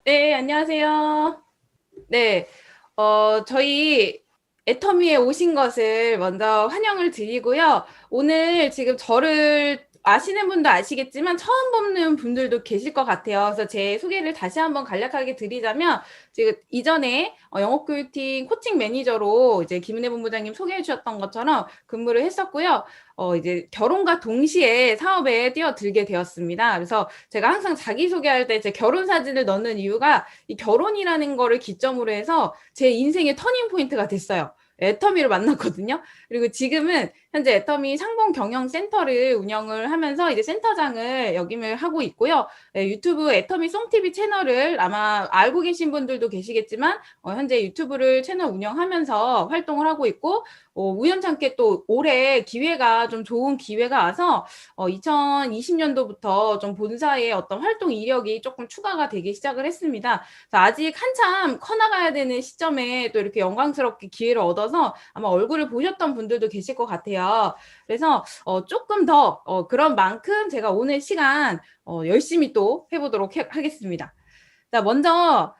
네, 안녕하세요. 네, 저희 애터미에 오신 것을 먼저 환영을 드리고요. 오늘 지금 저를 아시는 분도 아시겠지만 처음 뵙는 분들도 계실 것 같아요. 그래서 제 소개를 다시 한번 간략하게 드리자면 지금 이전에 영어교육팀 코칭 매니저로 이제 김은혜 본부장님 소개해 주셨던 것처럼 근무를 했었고요. 이제 결혼과 동시에 사업에 뛰어들게 되었습니다. 그래서 제가 항상 자기소개할 때 제 결혼 사진을 넣는 이유가 이 결혼이라는 거를 기점으로 해서 제 인생의 터닝 포인트가 됐어요. 애터미를 만났거든요. 그리고 지금은 현재 애터미 상봉 경영 센터를 운영을 하면서 이제 센터장을 역임을 하고 있고요. 유튜브 애터미 송TV 채널을 아마 알고 계신 분들도 계시겠지만 현재 유튜브를 채널 운영하면서 활동을 하고 있고 우연찮게 또 올해 기회가 좀 좋은 기회가 와서 2020년도부터 좀 본사의 어떤 활동 이력이 조금 추가가 되기 시작을 했습니다. 아직 한참 커나가야 되는 시점에 또 이렇게 영광스럽게 기회를 얻어서 아마 얼굴을 보셨던 분들도 계실 것 같아요. 그래서 조금 더 그런 만큼 제가 오늘 시간 열심히 또 해보도록 하겠습니다. 자, 먼저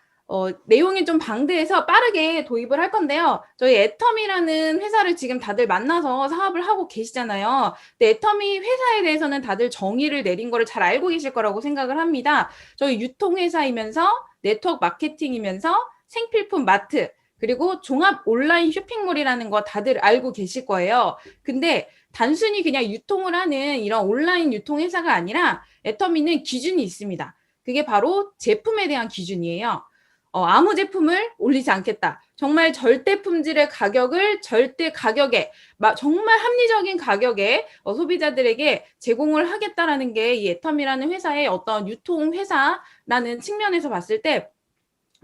내용이 좀 방대해서 빠르게 도입을 할 건데요. 저희 애터미라는 회사를 지금 다들 만나서 사업을 하고 계시잖아요. 근데 애터미 회사에 대해서는 다들 정의를 내린 거를 잘 알고 계실 거라고 생각을 합니다. 저희 유통회사이면서 네트워크 마케팅이면서 생필품 마트 그리고 종합 온라인 쇼핑몰이라는 거 다들 알고 계실 거예요. 근데 단순히 그냥 유통을 하는 이런 온라인 유통회사가 아니라 애터미는 기준이 있습니다. 그게 바로 제품에 대한 기준이에요. 아무 제품을 올리지 않겠다. 정말 절대 품질의 가격을 절대 가격에 정말 합리적인 가격에 소비자들에게 제공을 하겠다라는 게 이 애텀이라는 회사의 어떤 유통 회사라는 측면에서 봤을 때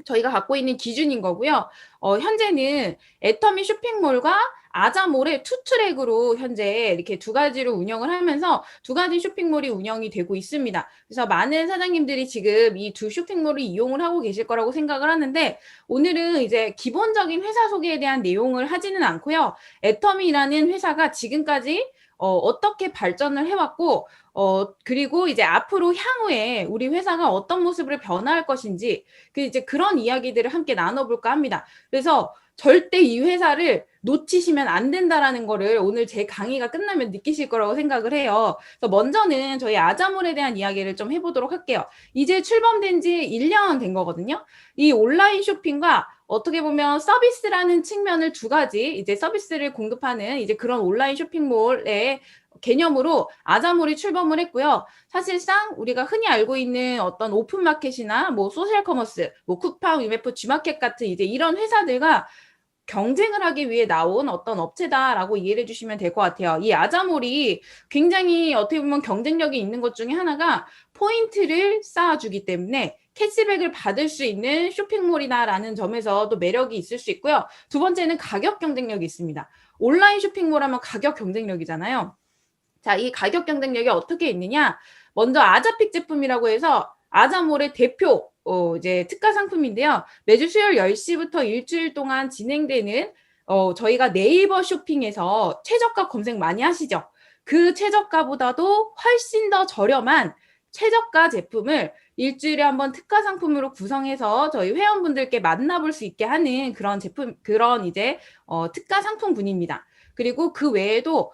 저희가 갖고 있는 기준인 거고요. 현재는 애터미 쇼핑몰과 아자몰의 투트랙으로 현재 이렇게 두 가지로 운영을 하면서 두 가지 쇼핑몰이 운영이 되고 있습니다. 그래서 많은 사장님들이 지금 이 두 쇼핑몰을 이용을 하고 계실 거라고 생각을 하는데 오늘은 이제 기본적인 회사 소개에 대한 내용을 하지는 않고요. 애터미라는 회사가 지금까지 어떻게 발전을 해왔고 그리고 이제 앞으로 향후에 우리 회사가 어떤 모습으로 변화할 것인지 이제 그런 이야기들을 함께 나눠볼까 합니다. 그래서 절대 이 회사를 놓치시면 안 된다라는 거를 오늘 제 강의가 끝나면 느끼실 거라고 생각을 해요. 그래서 먼저는 저희 아자몰에 대한 이야기를 좀 해보도록 할게요. 이제 출범된 지 1년 된 거거든요. 이 온라인 쇼핑과 어떻게 보면 서비스라는 측면을 두 가지 이제 서비스를 공급하는 이제 그런 온라인 쇼핑몰의 개념으로 아자몰이 출범을 했고요. 사실상 우리가 흔히 알고 있는 어떤 오픈마켓이나 뭐 소셜 커머스, 뭐 쿠팡, 유메프, G마켓 같은 이제 이런 회사들과 경쟁을 하기 위해 나온 어떤 업체다라고 이해를 해주시면 될 것 같아요. 이 아자몰이 굉장히 어떻게 보면 경쟁력이 있는 것 중에 하나가 포인트를 쌓아주기 때문에 캐시백을 받을 수 있는 쇼핑몰이다라는 점에서 또 매력이 있을 수 있고요. 두 번째는 가격 경쟁력이 있습니다. 온라인 쇼핑몰 하면 가격 경쟁력이잖아요. 자, 이 가격 경쟁력이 어떻게 있느냐? 먼저 아자픽 제품이라고 해서 아자몰의 대표 이제 특가 상품인데요. 매주 수요일 10시부터 일주일 동안 진행되는 저희가 네이버 쇼핑에서 최저가 검색 많이 하시죠? 그 최저가보다도 훨씬 더 저렴한 최저가 제품을 일주일에 한번 특가 상품으로 구성해서 저희 회원분들께 만나볼 수 있게 하는 그런 제품, 그런 이제 특가 상품군입니다. 그리고 그 외에도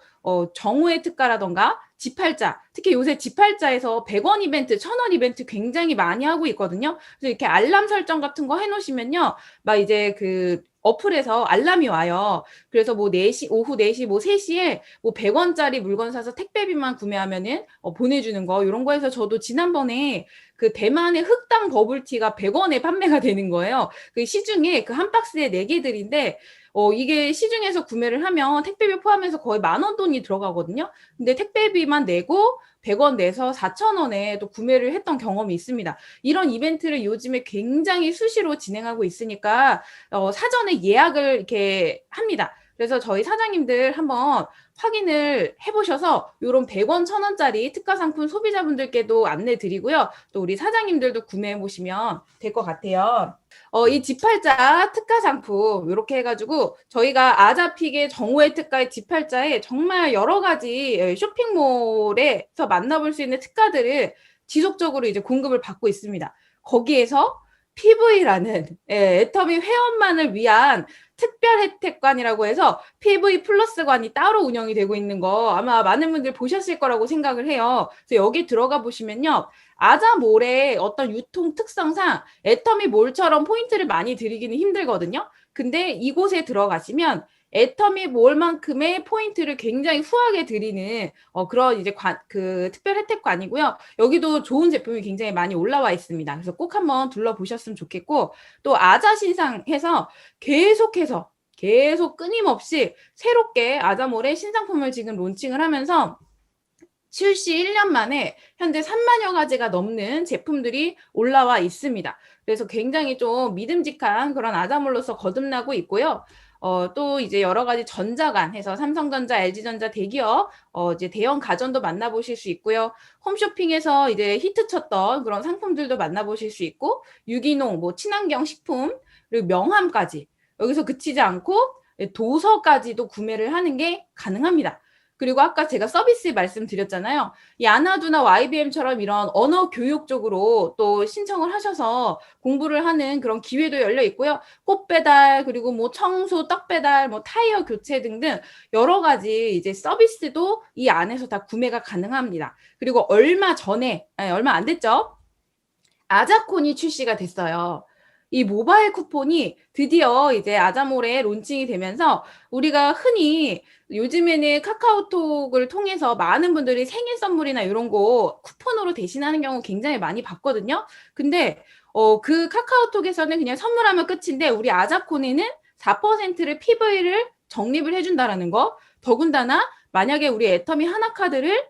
정오의 특가라던가 지팔자, 특히 요새 지팔자에서 100원 이벤트, 1000원 이벤트 굉장히 많이 하고 있거든요. 그래서 이렇게 알람 설정 같은 거 해놓으시면요. 막 이제 그 어플에서 알람이 와요. 그래서 뭐 4시, 오후 4시, 뭐 3시에 뭐 100원짜리 물건 사서 택배비만 구매하면은 보내주는 거, 이런 거 해서 저도 지난번에 그 대만의 흑당 버블티가 100원에 판매가 되는 거예요. 그 시중에 그 한 박스에 4개들인데 이게 시중에서 구매를 하면 택배비 포함해서 거의 10,000원 돈이 들어가거든요. 근데 택배비만 내고 100원 내서 4,000원에 또 구매를 했던 경험이 있습니다. 이런 이벤트를 요즘에 굉장히 수시로 진행하고 있으니까 사전에 예약을 이렇게 합니다. 그래서 저희 사장님들 한번 확인을 해보셔서 이런 100원, 1,000원짜리 특가 상품 소비자분들께도 안내 드리고요. 또 우리 사장님들도 구매해 보시면 될 것 같아요. 이 지팔자 특가 상품 이렇게 해가지고 저희가 아자픽의 정오의 특가의 지팔자에 정말 여러 가지 쇼핑몰에서 만나볼 수 있는 특가들을 지속적으로 이제 공급을 받고 있습니다. 거기에서 PV라는 애터미 회원만을 위한 특별 혜택관이라고 해서 PV 플러스관이 따로 운영이 되고 있는 거 아마 많은 분들 보셨을 거라고 생각을 해요. 그래서 여기 들어가 보시면요. 아자몰의 어떤 유통 특성상 애터미 몰처럼 포인트를 많이 드리기는 힘들거든요. 근데 이곳에 들어가시면 애터미 몰만큼의 포인트를 굉장히 후하게 드리는 그런 이제 그 특별 혜택관이고요. 여기도 좋은 제품이 굉장히 많이 올라와 있습니다. 그래서 꼭 한번 둘러보셨으면 좋겠고, 또 아자신상해서 계속 끊임없이 새롭게 아자몰의 신상품을 지금 론칭을 하면서 출시 1년 만에 현재 3만여 가지가 넘는 제품들이 올라와 있습니다. 그래서 굉장히 좀 믿음직한 그런 아자몰로서 거듭나고 있고요. 또 이제 여러 가지 전자관 해서 삼성전자, LG전자 대기업, 이제 대형 가전도 만나보실 수 있고요. 홈쇼핑에서 이제 히트쳤던 그런 상품들도 만나보실 수 있고, 유기농, 뭐 친환경 식품, 그리고 명함까지 여기서 그치지 않고 도서까지도 구매를 하는 게 가능합니다. 그리고 아까 제가 서비스 말씀드렸잖아요. 이 아나두나 YBM처럼 이런 언어 교육 쪽으로 또 신청을 하셔서 공부를 하는 그런 기회도 열려 있고요. 꽃 배달, 그리고 뭐 청소, 떡 배달, 뭐 타이어 교체 등등 여러 가지 이제 서비스도 이 안에서 다 구매가 가능합니다. 그리고 얼마 안 됐죠? 아자콘이 출시가 됐어요. 이 모바일 쿠폰이 드디어 이제 아자몰에 론칭이 되면서 우리가 흔히 요즘에는 카카오톡을 통해서 많은 분들이 생일 선물이나 이런 거 쿠폰으로 대신하는 경우 굉장히 많이 봤거든요. 근데 그 카카오톡에서는 그냥 선물하면 끝인데 우리 아자콘에는 4%를 PV를 적립을 해준다라는 거. 더군다나 만약에 우리 애터미 하나카드를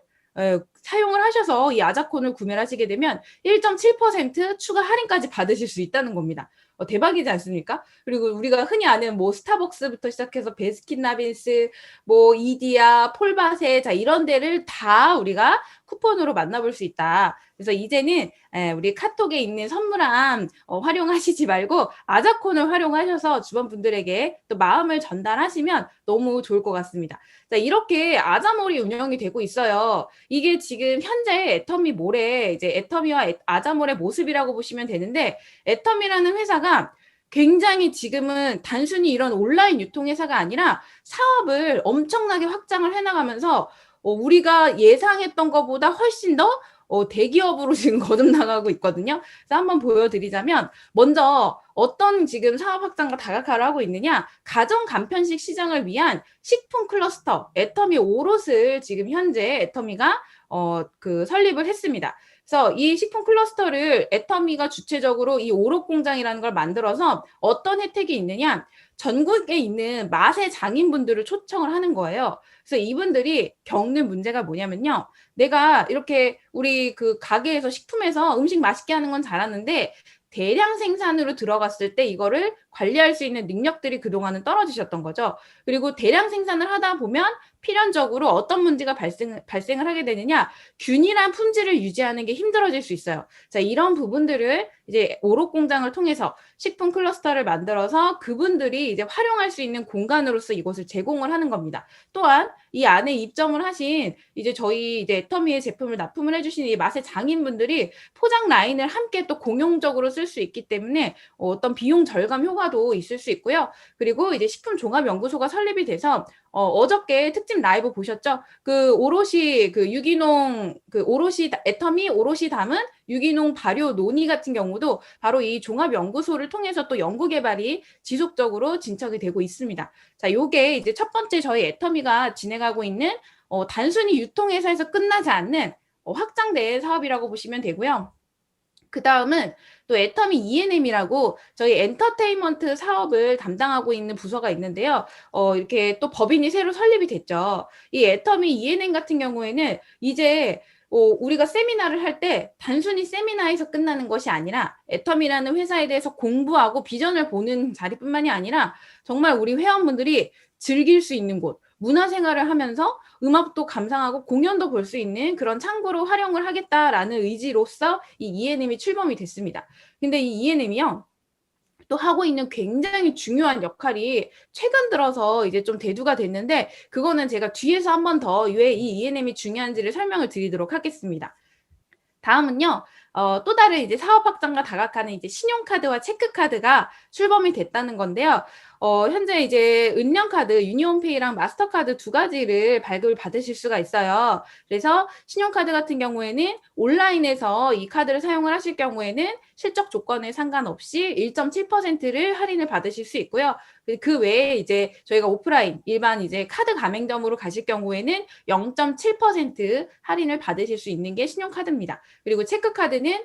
사용을 하셔서 이 아자콘을 구매를 하시게 되면 1.7% 추가 할인까지 받으실 수 있다는 겁니다. 대박이지 않습니까? 그리고 우리가 흔히 아는 뭐 스타벅스부터 시작해서 베스킨라빈스, 뭐 이디야, 폴바세, 자 이런 데를 다 우리가 쿠폰으로 만나볼 수 있다. 그래서 이제는 우리 카톡에 있는 선물함 활용하시지 말고 아자콘을 활용하셔서 주변 분들에게 또 마음을 전달하시면 너무 좋을 것 같습니다. 자, 이렇게 아자몰이 운영이 되고 있어요. 이게 지금 현재 애터미 몰의 이제 애터미와 아자몰의 모습이라고 보시면 되는데, 애터미라는 회사가 굉장히 지금은 단순히 이런 온라인 유통회사가 아니라 사업을 엄청나게 확장을 해나가면서 우리가 예상했던 것보다 훨씬 더 대기업으로 지금 거듭나가고 있거든요. 그래서 한번 보여드리자면 먼저 어떤 지금 사업 확장과 다각화를 하고 있느냐, 가정 간편식 시장을 위한 식품 클러스터 애터미 오롯을 지금 현재 애터미가 그 설립을 했습니다. 그래서 이 식품 클러스터를 애터미가 주체적으로 이 오롯 공장이라는 걸 만들어서 어떤 혜택이 있느냐, 전국에 있는 맛의 장인분들을 초청을 하는 거예요. 그래서 이분들이 겪는 문제가 뭐냐면요. 내가 이렇게 우리 그 가게에서 식품에서 음식 맛있게 하는 건 잘하는데 대량 생산으로 들어갔을 때 이거를 관리할 수 있는 능력들이 그동안은 떨어지셨던 거죠. 그리고 대량 생산을 하다 보면 필연적으로 어떤 문제가 발생을 하게 되느냐, 균일한 품질을 유지하는 게 힘들어질 수 있어요. 자, 이런 부분들을 이제 오롯 공장을 통해서 식품 클러스터를 만들어서 그분들이 이제 활용할 수 있는 공간으로서 이곳을 제공을 하는 겁니다. 또한 이 안에 입점을 하신 이제 저희 이제 애터미의 제품을 납품을 해주신 이 맛의 장인분들이 포장 라인을 함께 또 공용적으로 쓸 수 있기 때문에 어떤 비용 절감 효과도 있을 수 있고요. 그리고 이제 식품종합연구소가 설립이 돼서 어저께 특집 라이브 보셨죠? 그 오롯이 그 유기농 그 오롯이 애터미 오롯이 담은 유기농 발효 논의 같은 경우도 바로 이 종합연구소를 통해서 또 연구 개발이 지속적으로 진척이 되고 있습니다. 자, 요게 이제 첫 번째 저희 애터미가 진행하고 있는 단순히 유통회사에서 끝나지 않는 확장된 사업이라고 보시면 되고요. 그 다음은 또 애터미 E&M이라고 저희 엔터테인먼트 사업을 담당하고 있는 부서가 있는데요. 이렇게 또 법인이 새로 설립이 됐죠. 이 애터미 E&M 같은 경우에는 이제 우리가 세미나를 할 때 단순히 세미나에서 끝나는 것이 아니라 애터미라는 회사에 대해서 공부하고 비전을 보는 자리뿐만이 아니라 정말 우리 회원분들이 즐길 수 있는 곳, 문화생활을 하면서 음악도 감상하고 공연도 볼 수 있는 그런 창구로 활용을 하겠다라는 의지로서 이 E&M이 출범이 됐습니다. 근데 이 E&M이요. 또 하고 있는 굉장히 중요한 역할이 최근 들어서 이제 좀 대두가 됐는데 그거는 제가 뒤에서 한 번 더 왜 이 E&M이 중요한지를 설명을 드리도록 하겠습니다. 다음은요. 또 다른 이제 사업 확장과 다각화는 이제 신용카드와 체크카드가 출범이 됐다는 건데요. 현재 이제 은연카드, 유니온페이랑 마스터카드 두 가지를 발급을 받으실 수가 있어요. 그래서 신용카드 같은 경우에는 온라인에서 이 카드를 사용을 하실 경우에는 실적 조건에 상관없이 1.7%를 할인을 받으실 수 있고요. 그 외에 이제 저희가 오프라인 일반 이제 카드 가맹점으로 가실 경우에는 0.7% 할인을 받으실 수 있는 게 신용카드입니다. 그리고 체크카드는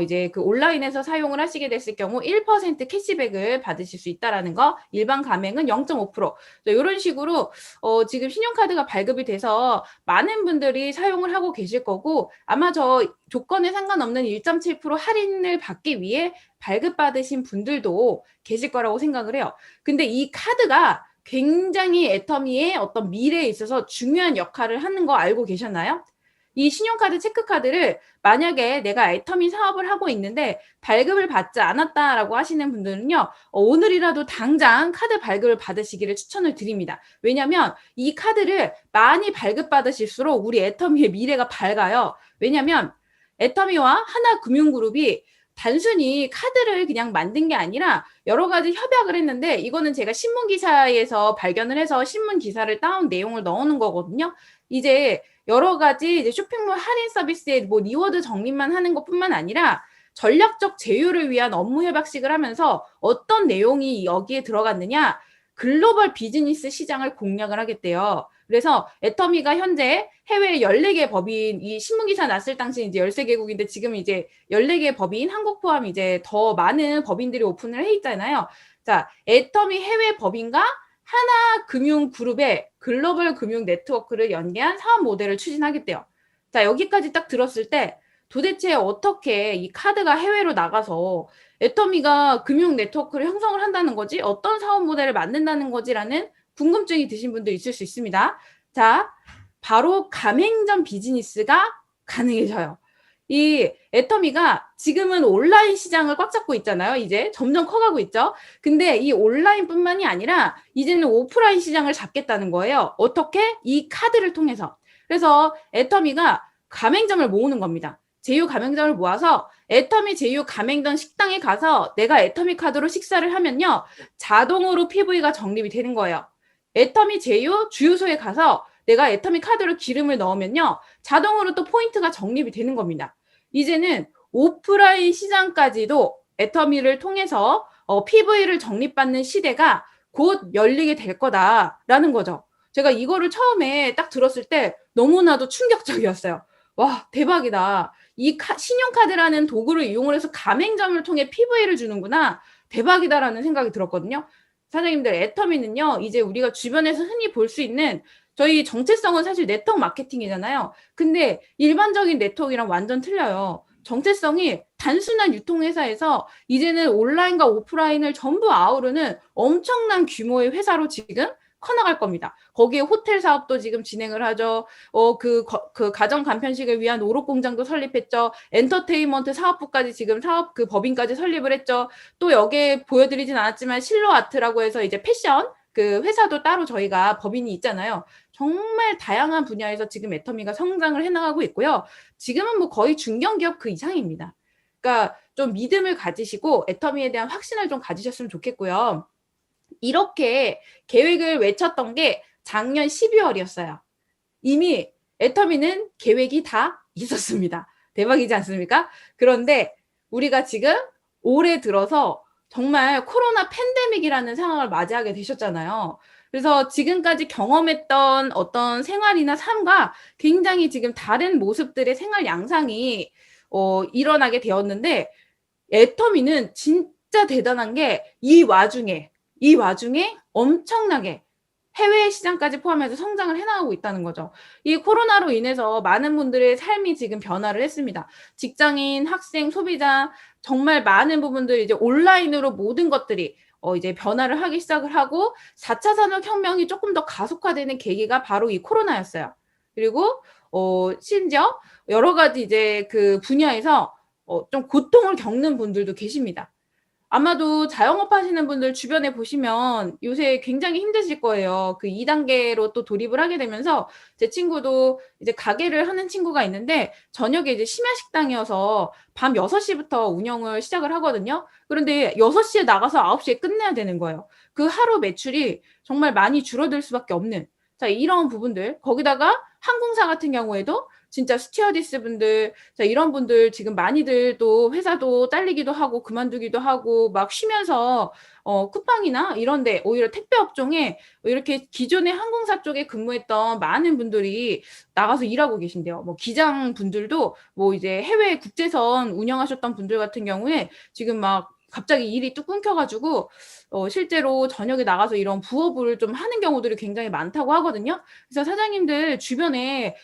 이제 그 온라인에서 사용을 하시게 됐을 경우 1% 캐시백을 받으실 수 있다라는 거, 일반 가맹은 0.5%. 이런 식으로 지금 신용카드가 발급이 돼서 많은 분들이 사용을 하고 계실 거고, 아마 저 조건에 상관없는 1.7% 할인을 받기 위해 발급받으신 분들도 계실 거라고 생각을 해요. 근데 이 카드가 굉장히 애터미의 어떤 미래에 있어서 중요한 역할을 하는 거 알고 계셨나요? 이 신용카드, 체크카드를 만약에 내가 애터미 사업을 하고 있는데 발급을 받지 않았다라고 하시는 분들은요, 오늘이라도 당장 카드 발급을 받으시기를 추천을 드립니다. 왜냐면 이 카드를 많이 발급받으실수록 우리 애터미의 미래가 밝아요. 왜냐면 애터미와 하나금융그룹이 단순히 카드를 그냥 만든 게 아니라 여러 가지 협약을 했는데, 이거는 제가 신문 기사에서 발견을 해서 신문 기사를 따온 내용을 넣어놓은 거거든요. 이제 여러 가지 이제 쇼핑몰 할인 서비스에 뭐 리워드 적립만 하는 것뿐만 아니라 전략적 제휴를 위한 업무 협약식을 하면서 어떤 내용이 여기에 들어갔느냐, 글로벌 비즈니스 시장을 공략을 하겠대요. 그래서 애터미가 현재 해외 14개 법인, 이 신문기사 났을 당시 이제 13개국인데 지금 이제 14개 법인, 한국 포함 이제 더 많은 법인들이 오픈을 해 있잖아요. 자, 애터미 해외 법인과 하나금융그룹의 글로벌 금융 네트워크를 연계한 사업 모델을 추진하겠대요. 자, 여기까지 딱 들었을 때 도대체 어떻게 이 카드가 해외로 나가서 애터미가 금융 네트워크를 형성을 한다는 거지? 어떤 사업 모델을 만든다는 거지라는 궁금증이 드신 분도 있을 수 있습니다. 자, 바로 가맹점 비즈니스가 가능해져요. 이 애터미가 지금은 온라인 시장을 꽉 잡고 있잖아요. 이제 점점 커가고 있죠. 근데 이 온라인뿐만이 아니라 이제는 오프라인 시장을 잡겠다는 거예요. 어떻게? 이 카드를 통해서. 그래서 애터미가 가맹점을 모으는 겁니다. 제휴 가맹점을 모아서 애터미 제휴 가맹점 식당에 가서 내가 애터미 카드로 식사를 하면요, 자동으로 PV가 적립이 되는 거예요. 애터미 제휴 주유소에 가서 내가 애터미 카드로 기름을 넣으면요, 자동으로 또 포인트가 적립이 되는 겁니다. 이제는 오프라인 시장까지도 애터미를 통해서 PV를 적립받는 시대가 곧 열리게 될 거다라는 거죠. 제가 이거를 처음에 딱 들었을 때 너무나도 충격적이었어요. 와, 대박이다. 이 신용카드라는 도구를 이용을 해서 가맹점을 통해 PV를 주는구나. 대박이다라는 생각이 들었거든요. 사장님들, 애터미는요, 이제 우리가 주변에서 흔히 볼 수 있는, 저희 정체성은 사실 네트워크 마케팅이잖아요. 근데 일반적인 네트워크랑 완전 틀려요. 정체성이 단순한 유통회사에서 이제는 온라인과 오프라인을 전부 아우르는 엄청난 규모의 회사로 지금 커나갈 겁니다. 거기에 호텔 사업도 지금 진행을 하죠. 그 가정 간편식을 위한 오롯 공장도 설립했죠. 엔터테인먼트 사업부까지 지금 그 법인까지 설립을 했죠. 또 여기에 보여드리진 않았지만 실로 아트라고 해서 이제 패션 그 회사도 따로 저희가 법인이 있잖아요. 정말 다양한 분야에서 지금 애터미가 성장을 해나가고 있고요. 지금은 뭐 거의 중견기업 그 이상입니다. 그러니까 좀 믿음을 가지시고 애터미에 대한 확신을 좀 가지셨으면 좋겠고요. 이렇게 계획을 외쳤던 게 작년 12월이었어요. 이미 애터미는 계획이 다 있었습니다. 대박이지 않습니까? 그런데 우리가 지금 올해 들어서 정말 코로나 팬데믹이라는 상황을 맞이하게 되셨잖아요. 그래서 지금까지 경험했던 어떤 생활이나 삶과 굉장히 지금 다른 모습들의 생활 양상이 일어나게 되었는데, 애터미는 진짜 대단한 게 이 와중에 엄청나게 해외 시장까지 포함해서 성장을 해나가고 있다는 거죠. 이 코로나로 인해서 많은 분들의 삶이 지금 변화를 했습니다. 직장인, 학생, 소비자, 정말 많은 부분들이 이제 온라인으로 모든 것들이 이제 변화를 하기 시작을 하고 4차 산업혁명이 조금 더 가속화되는 계기가 바로 이 코로나였어요. 그리고 심지어 여러 가지 이제 그 분야에서 좀 고통을 겪는 분들도 계십니다. 아마도 자영업 하시는 분들 주변에 보시면 요새 굉장히 힘드실 거예요. 그 2단계로 또 돌입을 하게 되면서 제 친구도 이제 가게를 하는 친구가 있는데 저녁에 이제 심야 식당이어서 밤 6시부터 운영을 시작을 하거든요. 그런데 6시에 나가서 9시에 끝내야 되는 거예요. 그 하루 매출이 정말 많이 줄어들 수밖에 없는 자, 이런 부분들. 거기다가 항공사 같은 경우에도 진짜 스튜어디스 분들, 자, 이런 분들 지금 많이들 또 회사도 잘리기도 하고 그만두기도 하고 막 쉬면서 쿠팡이나 이런 데 오히려 택배 업종에 이렇게 기존의 항공사 쪽에 근무했던 많은 분들이 나가서 일하고 계신데요. 뭐 기장 분들도 뭐 이제 해외 국제선 운영하셨던 분들 같은 경우에 지금 막 갑자기 일이 뚝 끊겨가지고 실제로 저녁에 나가서 이런 부업을 좀 하는 경우들이 굉장히 많다고 하거든요. 그래서 사장님들 주변에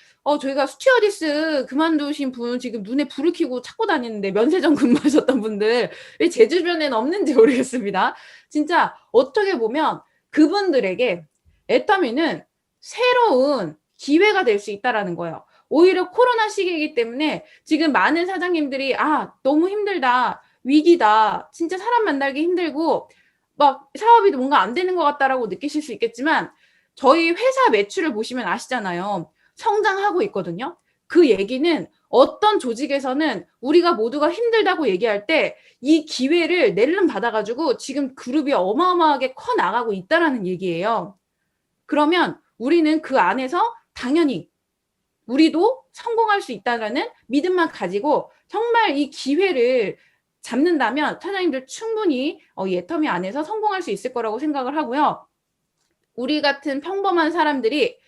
저희가 스튜어디스 그만두신 분 지금 눈에 불을 켜고 찾고 다니는데 면세점 근무하셨던 분들 왜 제 주변에는 없는지 모르겠습니다. 진짜 어떻게 보면 그분들에게 애터미는 새로운 기회가 될 수 있다라는 거예요. 오히려 코로나 시기이기 때문에 지금 많은 사장님들이 너무 힘들다. 위기다. 진짜 사람 만나기 힘들고 막 사업이 뭔가 안 되는 것 같다라고 느끼실 수 있겠지만 저희 회사 매출을 보시면 아시잖아요. 성장하고 있거든요. 그 얘기는 어떤 조직에서는 우리가 모두가 힘들다고 얘기할 때 이 기회를 낼름 받아가지고 지금 그룹이 어마어마하게 커 나가고 있다라는 얘기예요. 그러면 우리는 그 안에서 당연히 우리도 성공할 수 있다라는 믿음만 가지고 정말 이 기회를 잡는다면 사장님들 충분히 이 애터미 안에서 성공할 수 있을 거라고 생각을 하고요. 우리 같은 평범한 사람들이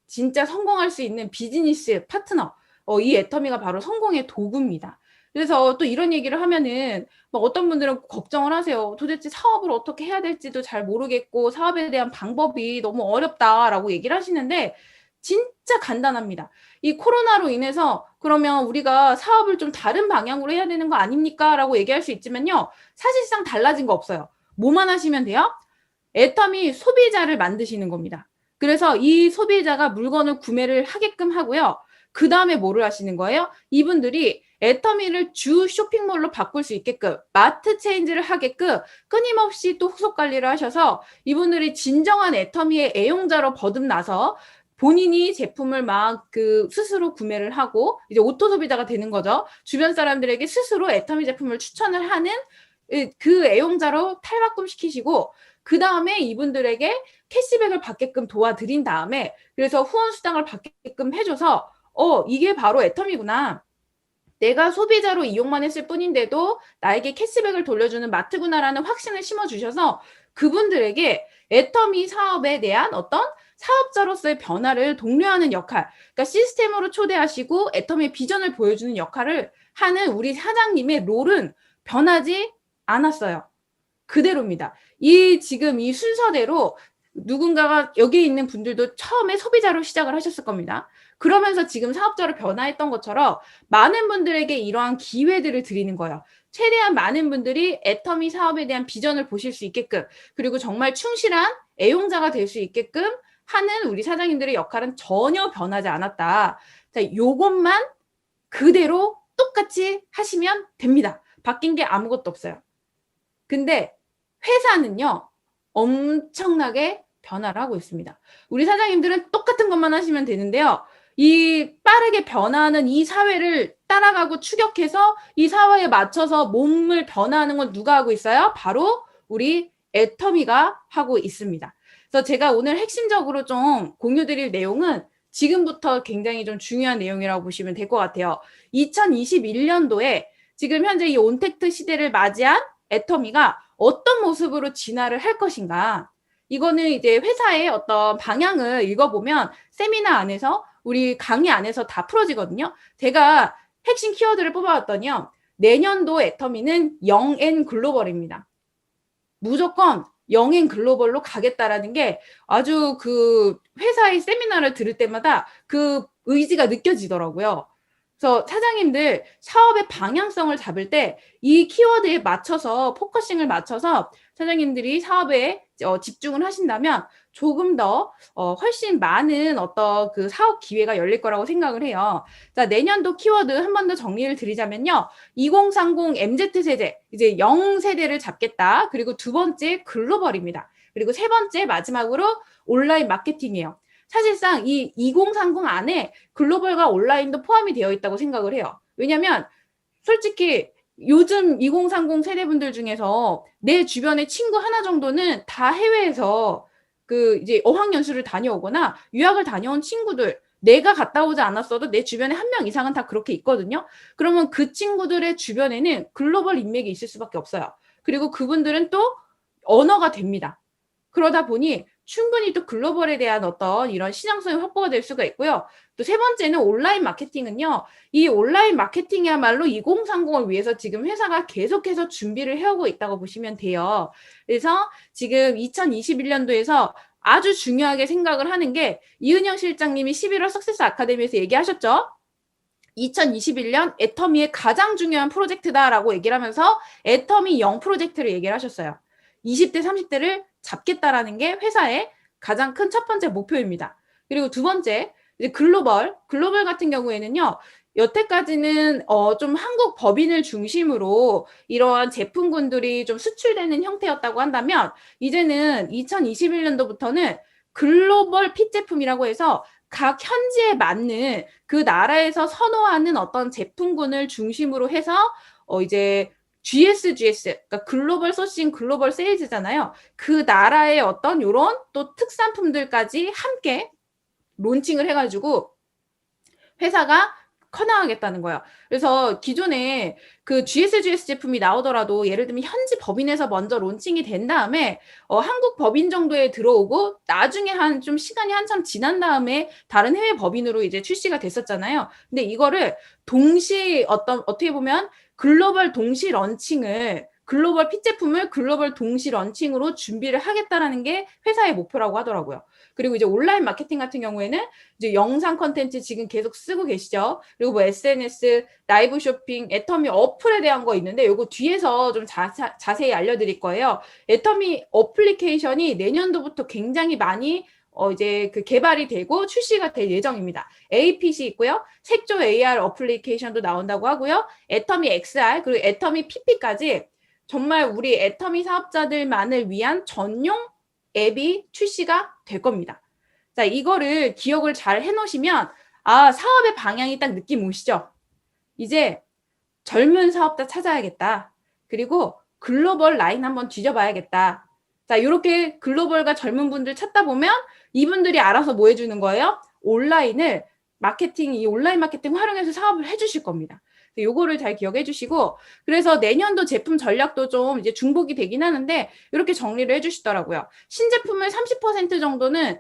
진짜 성공할 수 있는 비즈니스 파트너, 이 애터미가 바로 성공의 도구입니다. 그래서 또 이런 얘기를 하면은 뭐 어떤 분들은 걱정을 하세요. 도대체 사업을 어떻게 해야 될지도 잘 모르겠고 사업에 대한 방법이 너무 어렵다라고 얘기를 하시는데 진짜 간단합니다. 이 코로나로 인해서 그러면 우리가 사업을 좀 다른 방향으로 해야 되는 거 아닙니까? 라고 얘기할 수 있지만요. 사실상 달라진 거 없어요. 뭐만 하시면 돼요? 애터미 소비자를 만드시는 겁니다. 그래서 이 소비자가 물건을 구매를 하게끔 하고요. 그 다음에 뭐를 하시는 거예요? 이분들이 애터미를 주 쇼핑몰로 바꿀 수 있게끔 마트 체인지를 하게끔 끊임없이 또 후속 관리를 하셔서 이분들이 진정한 애터미의 애용자로 거듭나서 본인이 제품을 막 스스로 구매를 하고 이제 오토 소비자가 되는 거죠. 주변 사람들에게 스스로 애터미 제품을 추천을 하는 그 애용자로 탈바꿈시키시고 그 다음에 이분들에게 캐시백을 받게끔 도와드린 다음에 그래서 후원 수당을 받게끔 해줘서 이게 바로 애터미구나. 내가 소비자로 이용만 했을 뿐인데도 나에게 캐시백을 돌려주는 마트구나라는 확신을 심어주셔서 그분들에게 애터미 사업에 대한 어떤 사업자로서의 변화를 독려하는 역할, 그러니까 시스템으로 초대하시고 애터미의 비전을 보여주는 역할을 하는 우리 사장님의 롤은 변하지 않았어요. 그대로입니다. 지금 이 순서대로 누군가가 여기 있는 분들도 처음에 소비자로 시작을 하셨을 겁니다. 그러면서 지금 사업자로 변화했던 것처럼 많은 분들에게 이러한 기회들을 드리는 거예요. 최대한 많은 분들이 애터미 사업에 대한 비전을 보실 수 있게끔 그리고 정말 충실한 애용자가 될 수 있게끔 하는 우리 사장님들의 역할은 전혀 변하지 않았다. 자, 요것만 그대로 똑같이 하시면 됩니다. 바뀐 게 아무것도 없어요. 근데 회사는요, 엄청나게 변화를 하고 있습니다. 우리 사장님들은 똑같은 것만 하시면 되는데요. 이 빠르게 변화하는 이 사회를 따라가고 추격해서 이 사회에 맞춰서 몸을 변화하는 건 누가 하고 있어요? 바로 우리 애터미가 하고 있습니다. 그래서 제가 오늘 핵심적으로 좀 공유드릴 내용은 지금부터 굉장히 좀 중요한 내용이라고 보시면 될 것 같아요. 2021년도에 지금 현재 이 온택트 시대를 맞이한 애터미가 어떤 모습으로 진화를 할 것인가. 이거는 이제 회사의 어떤 방향을 읽어보면 세미나 안에서 우리 강의 안에서 다 풀어지거든요. 제가 핵심 키워드를 뽑아왔더니요. 내년도 애터미는 영앤 글로벌입니다. 무조건 영앤 글로벌로 가겠다라는 게 아주 그 회사의 세미나를 들을 때마다 그 의지가 느껴지더라고요. 그래서 사장님들 사업의 방향성을 잡을 때 이 키워드에 맞춰서 포커싱을 맞춰서 사장님들이 사업에 집중을 하신다면 조금 더 훨씬 많은 어떤 그 사업 기회가 열릴 거라고 생각을 해요. 자, 내년도 키워드 한 번 더 정리를 드리자면요. 2030 MZ 세대, 이제 0세대를 잡겠다. 그리고 두 번째 글로벌입니다. 그리고 세 번째 마지막으로 온라인 마케팅이에요. 사실상 이 2030 안에 글로벌과 온라인도 포함이 되어 있다고 생각을 해요. 왜냐면 솔직히 요즘 2030 세대분들 중에서 내 주변에 친구 하나 정도는 다 해외에서 그 이제 어학연수를 다녀오거나 유학을 다녀온 친구들, 내가 갔다 오지 않았어도 내 주변에 한 명 이상은 다 그렇게 있거든요. 그러면 그 친구들의 주변에는 글로벌 인맥이 있을 수밖에 없어요. 그리고 그분들은 또 언어가 됩니다. 그러다 보니 충분히 또 글로벌에 대한 어떤 이런 시장성이 확보가 될 수가 있고요. 또 세 번째는 온라인 마케팅은요. 이 온라인 마케팅이야말로 2030을 위해서 지금 회사가 계속해서 준비를 해오고 있다고 보시면 돼요. 그래서 지금 2021년도에서 아주 중요하게 생각을 하는 게 이은영 실장님이 11월 석세스 아카데미에서 얘기하셨죠. 2021년 애터미의 가장 중요한 프로젝트다라고 얘기를 하면서 애터미 0 프로젝트를 얘기를 하셨어요. 20대, 30대를 잡겠다라는 게 회사의 가장 큰 첫 번째 목표입니다. 그리고 두 번째, 이제 글로벌 같은 경우에는요, 여태까지는 좀 한국 법인을 중심으로 이러한 제품군들이 좀 수출되는 형태였다고 한다면 이제는 2021년도부터는 글로벌 핏 제품이라고 해서 각 현지에 맞는 그 나라에서 선호하는 어떤 제품군을 중심으로 해서 이제 GS, 그러니까 글로벌 소싱, 글로벌 세일즈잖아요. 그 나라의 어떤 요런 또 특산품들까지 함께 론칭을 해가지고 회사가 커나가겠다는 거예요. 그래서 기존에 그 GS 제품이 나오더라도 예를 들면 현지 법인에서 먼저 론칭이 된 다음에 한국 법인 정도에 들어오고 나중에 한 좀 시간이 한참 지난 다음에 다른 해외 법인으로 이제 출시가 됐었잖아요. 근데 이거를 동시 어떻게 보면 글로벌 동시 런칭을 글로벌 핏 제품을 글로벌 동시 런칭으로 준비를 하겠다라는 게 회사의 목표라고 하더라고요. 그리고 이제 온라인 마케팅 같은 경우에는 이제 영상 컨텐츠 지금 계속 쓰고 계시죠. 그리고 뭐 SNS, 라이브 쇼핑, 애터미 어플에 대한 거 있는데 요거 뒤에서 좀 자세히 알려드릴 거예요. 애터미 어플리케이션이 내년도부터 굉장히 많이 이제 그 개발이 되고 출시가 될 예정입니다. APC 있고요. 색조 AR 어플리케이션도 나온다고 하고요. 애터미 XR 그리고 애터미 PP까지 정말 우리 애터미 사업자들만을 위한 전용 앱이 출시가 될 겁니다. 자, 이거를 기억을 잘 해놓으시면 사업의 방향이 딱 느낌 오시죠? 이제 젊은 사업자 찾아야겠다. 그리고 글로벌 라인 한번 뒤져봐야겠다. 자, 이렇게 글로벌과 젊은 분들 찾다 보면 이분들이 알아서 뭐 해주는 거예요? 이 온라인 마케팅 활용해서 사업을 해주실 겁니다. 요거를 잘 기억해 주시고, 그래서 내년도 제품 전략도 좀 이제 중복이 되긴 하는데 이렇게 정리를 해 주시더라고요. 신제품을 30% 정도는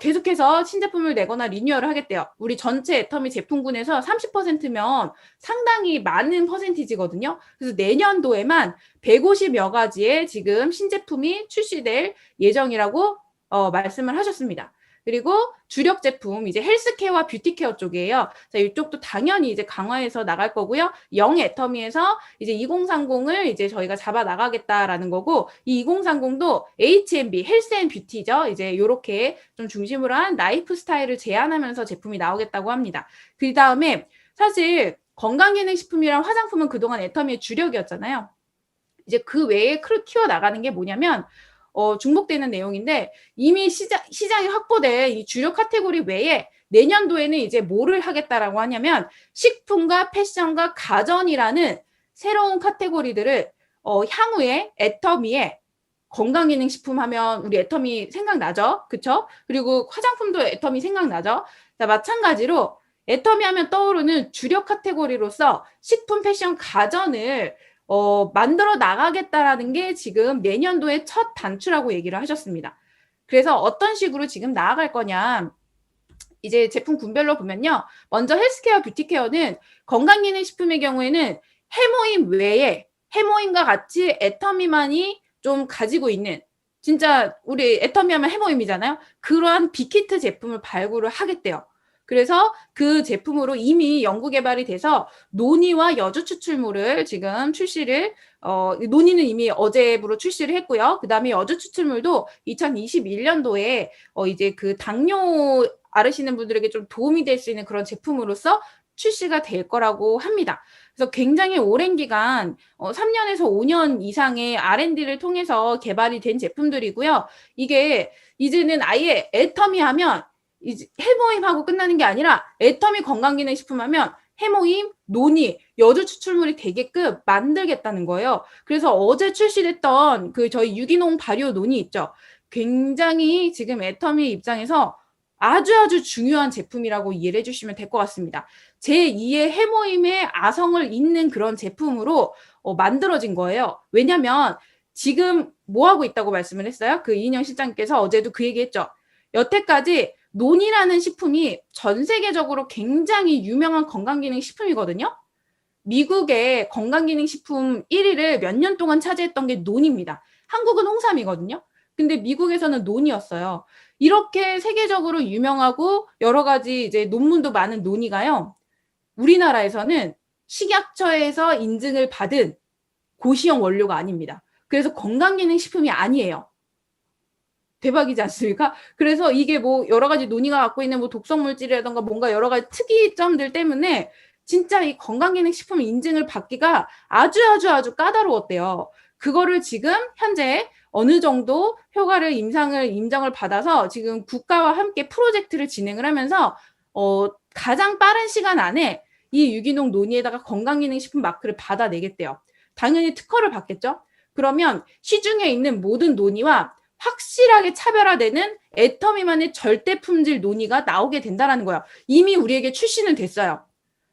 계속해서 신제품을 내거나 리뉴얼을 하겠대요. 우리 전체 애터미 제품군에서 30%면 상당히 많은 퍼센티지거든요. 그래서 내년도에만 150여 가지의 지금 신제품이 출시될 예정이라고 말씀을 하셨습니다. 그리고 주력 제품 이제 헬스케어와 뷰티케어 쪽이에요. 자, 이쪽도 당연히 이제 강화해서 나갈 거고요. 영 애터미에서 이제 2030을 이제 저희가 잡아 나가겠다라는 거고, 이 2030도 H&B 헬스 앤 뷰티죠. 이제 요렇게 좀 중심으로 한 라이프 스타일을 제안하면서 제품이 나오겠다고 합니다. 그 다음에 사실 건강기능식품이랑 화장품은 그동안 애터미의 주력이었잖아요. 이제 그 외에 키워 나가는 게 뭐냐면 중복되는 내용인데 이미 시장이 확보된 이 주력 카테고리 외에 내년도에는 이제 뭐를 하겠다라고 하냐면 식품과 패션과 가전이라는 새로운 카테고리들을 향후에 애터미에 건강기능식품 하면 우리 애터미 생각나죠? 그쵸? 그리고 화장품도 애터미 생각나죠? 자, 마찬가지로 애터미 하면 떠오르는 주력 카테고리로서 식품, 패션, 가전을 만들어 나가겠다라는 게 지금 내년도의 첫 단추라고 얘기를 하셨습니다. 그래서 어떤 식으로 지금 나아갈 거냐. 이제 제품 군별로 보면요. 먼저 헬스케어, 뷰티케어는 건강기능식품의 경우에는 해모임 외에 해모임과 같이 애터미만이 좀 가지고 있는 진짜 우리 애터미 하면 해모임이잖아요. 그러한 빅히트 제품을 발굴을 하겠대요. 그래서 그 제품으로 이미 연구 개발이 돼서 노니와 여주 추출물을 지금 출시를 노니는 이미 어제부로 출시를 했고요. 그다음에 여주 추출물도 2021년도에 이제 그 당뇨 앓으시는 분들에게 좀 도움이 될 수 있는 그런 제품으로서 출시가 될 거라고 합니다. 그래서 굉장히 오랜 기간 3년에서 5년 이상의 R&D를 통해서 개발이 된 제품들이고요. 이게 이제는 아예 애터미 하면 이제 해모임하고 끝나는 게 아니라 애터미 건강기능식품 하면 해모임, 노니, 여주 추출물이 되게끔 만들겠다는 거예요. 그래서 어제 출시됐던 그 저희 유기농 발효 노니 있죠. 굉장히 지금 애터미 입장에서 아주 중요한 제품이라고 이해를 해주시면 될 것 같습니다. 제2의 해모임의 아성을 잇는 그런 제품으로 만들어진 거예요. 왜냐면 지금 뭐 하고 있다고 말씀을 했어요? 그 이인영 실장님께서 어제도 그 얘기했죠. 여태까지 논이라는 식품이 전 세계적으로 굉장히 유명한 건강기능식품이거든요. 미국의 건강기능식품 1위를 몇 년 동안 차지했던 게 논입니다. 한국은 홍삼이거든요. 근데 미국에서는 논이었어요. 이렇게 세계적으로 유명하고 여러 가지 이제 논문도 많은 논이가요. 우리나라에서는 식약처에서 인증을 받은 고시형 원료가 아닙니다. 그래서 건강기능식품이 아니에요. 대박이지 않습니까? 그래서 이게 뭐 여러 가지 논의가 갖고 있는 뭐 독성물질이라던가 뭔가 여러 가지 특이점들 때문에 진짜 이 건강기능식품 인증을 받기가 아주 까다로웠대요. 그거를 지금 현재 어느 정도 효과를 인정을 받아서 지금 국가와 함께 프로젝트를 진행을 하면서 가장 빠른 시간 안에 이 유기농 논의에다가 건강기능식품 마크를 받아내겠대요. 당연히 특허를 받겠죠. 그러면 시중에 있는 모든 논의와 확실하게 차별화되는 애터미만의 절대 품질 논의가 나오게 된다는 거예요. 이미 우리에게 출시는 됐어요.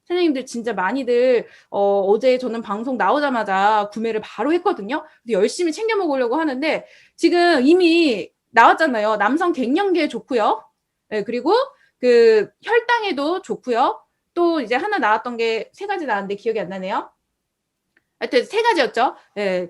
선생님들 진짜 많이들 어제 저는 방송 나오자마자 구매를 바로 했거든요. 열심히 챙겨 먹으려고 하는데 지금 이미 나왔잖아요. 남성 갱년기에 좋고요. 네, 그리고 그 혈당에도 좋고요. 또 이제 하나 나왔던 게 3가지 나왔는데 기억이 안 나네요. 하여튼 3가지였죠. 네,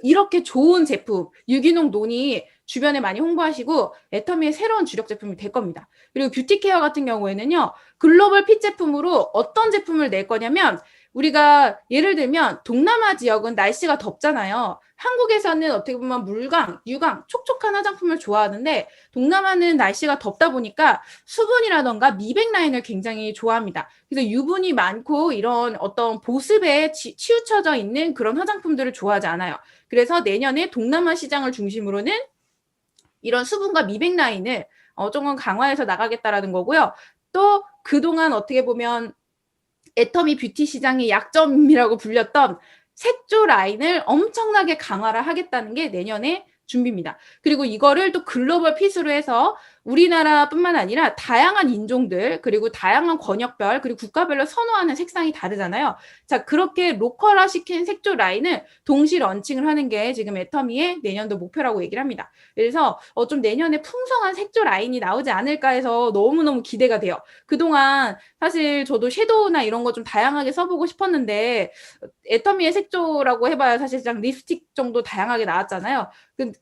이렇게 좋은 제품, 유기농 논이 주변에 많이 홍보하시고 애터미의 새로운 주력 제품이 될 겁니다. 그리고 뷰티케어 같은 경우에는요. 글로벌 핏 제품으로 어떤 제품을 낼 거냐면 우리가 예를 들면 동남아 지역은 날씨가 덥잖아요. 한국에서는 어떻게 보면 물광, 유광, 촉촉한 화장품을 좋아하는데 동남아는 날씨가 덥다 보니까 수분이라던가 미백 라인을 굉장히 좋아합니다. 그래서 유분이 많고 이런 어떤 보습에 치우쳐져 있는 그런 화장품들을 좋아하지 않아요. 그래서 내년에 동남아 시장을 중심으로는 이런 수분과 미백 라인을 조금 강화해서 나가겠다라는 거고요. 또 그동안 어떻게 보면 애터미 뷰티 시장의 약점이라고 불렸던 색조 라인을 엄청나게 강화를 하겠다는 게 내년에 준비입니다. 그리고 이거를 또 글로벌 핏으로 해서 우리나라뿐만 아니라 다양한 인종들 그리고 다양한 권역별 그리고 국가별로 선호하는 색상이 다르잖아요. 자, 그렇게 로컬화 시킨 색조 라인을 동시 런칭을 하는 게 지금 애터미의 내년도 목표라고 얘기를 합니다. 그래서 좀 내년에 풍성한 색조 라인이 나오지 않을까 해서 너무너무 기대가 돼요. 그동안 사실 저도 섀도우나 이런 거 좀 다양하게 써보고 싶었는데 애터미의 색조라고 해봐야 사실상 립스틱 정도 다양하게 나왔잖아요.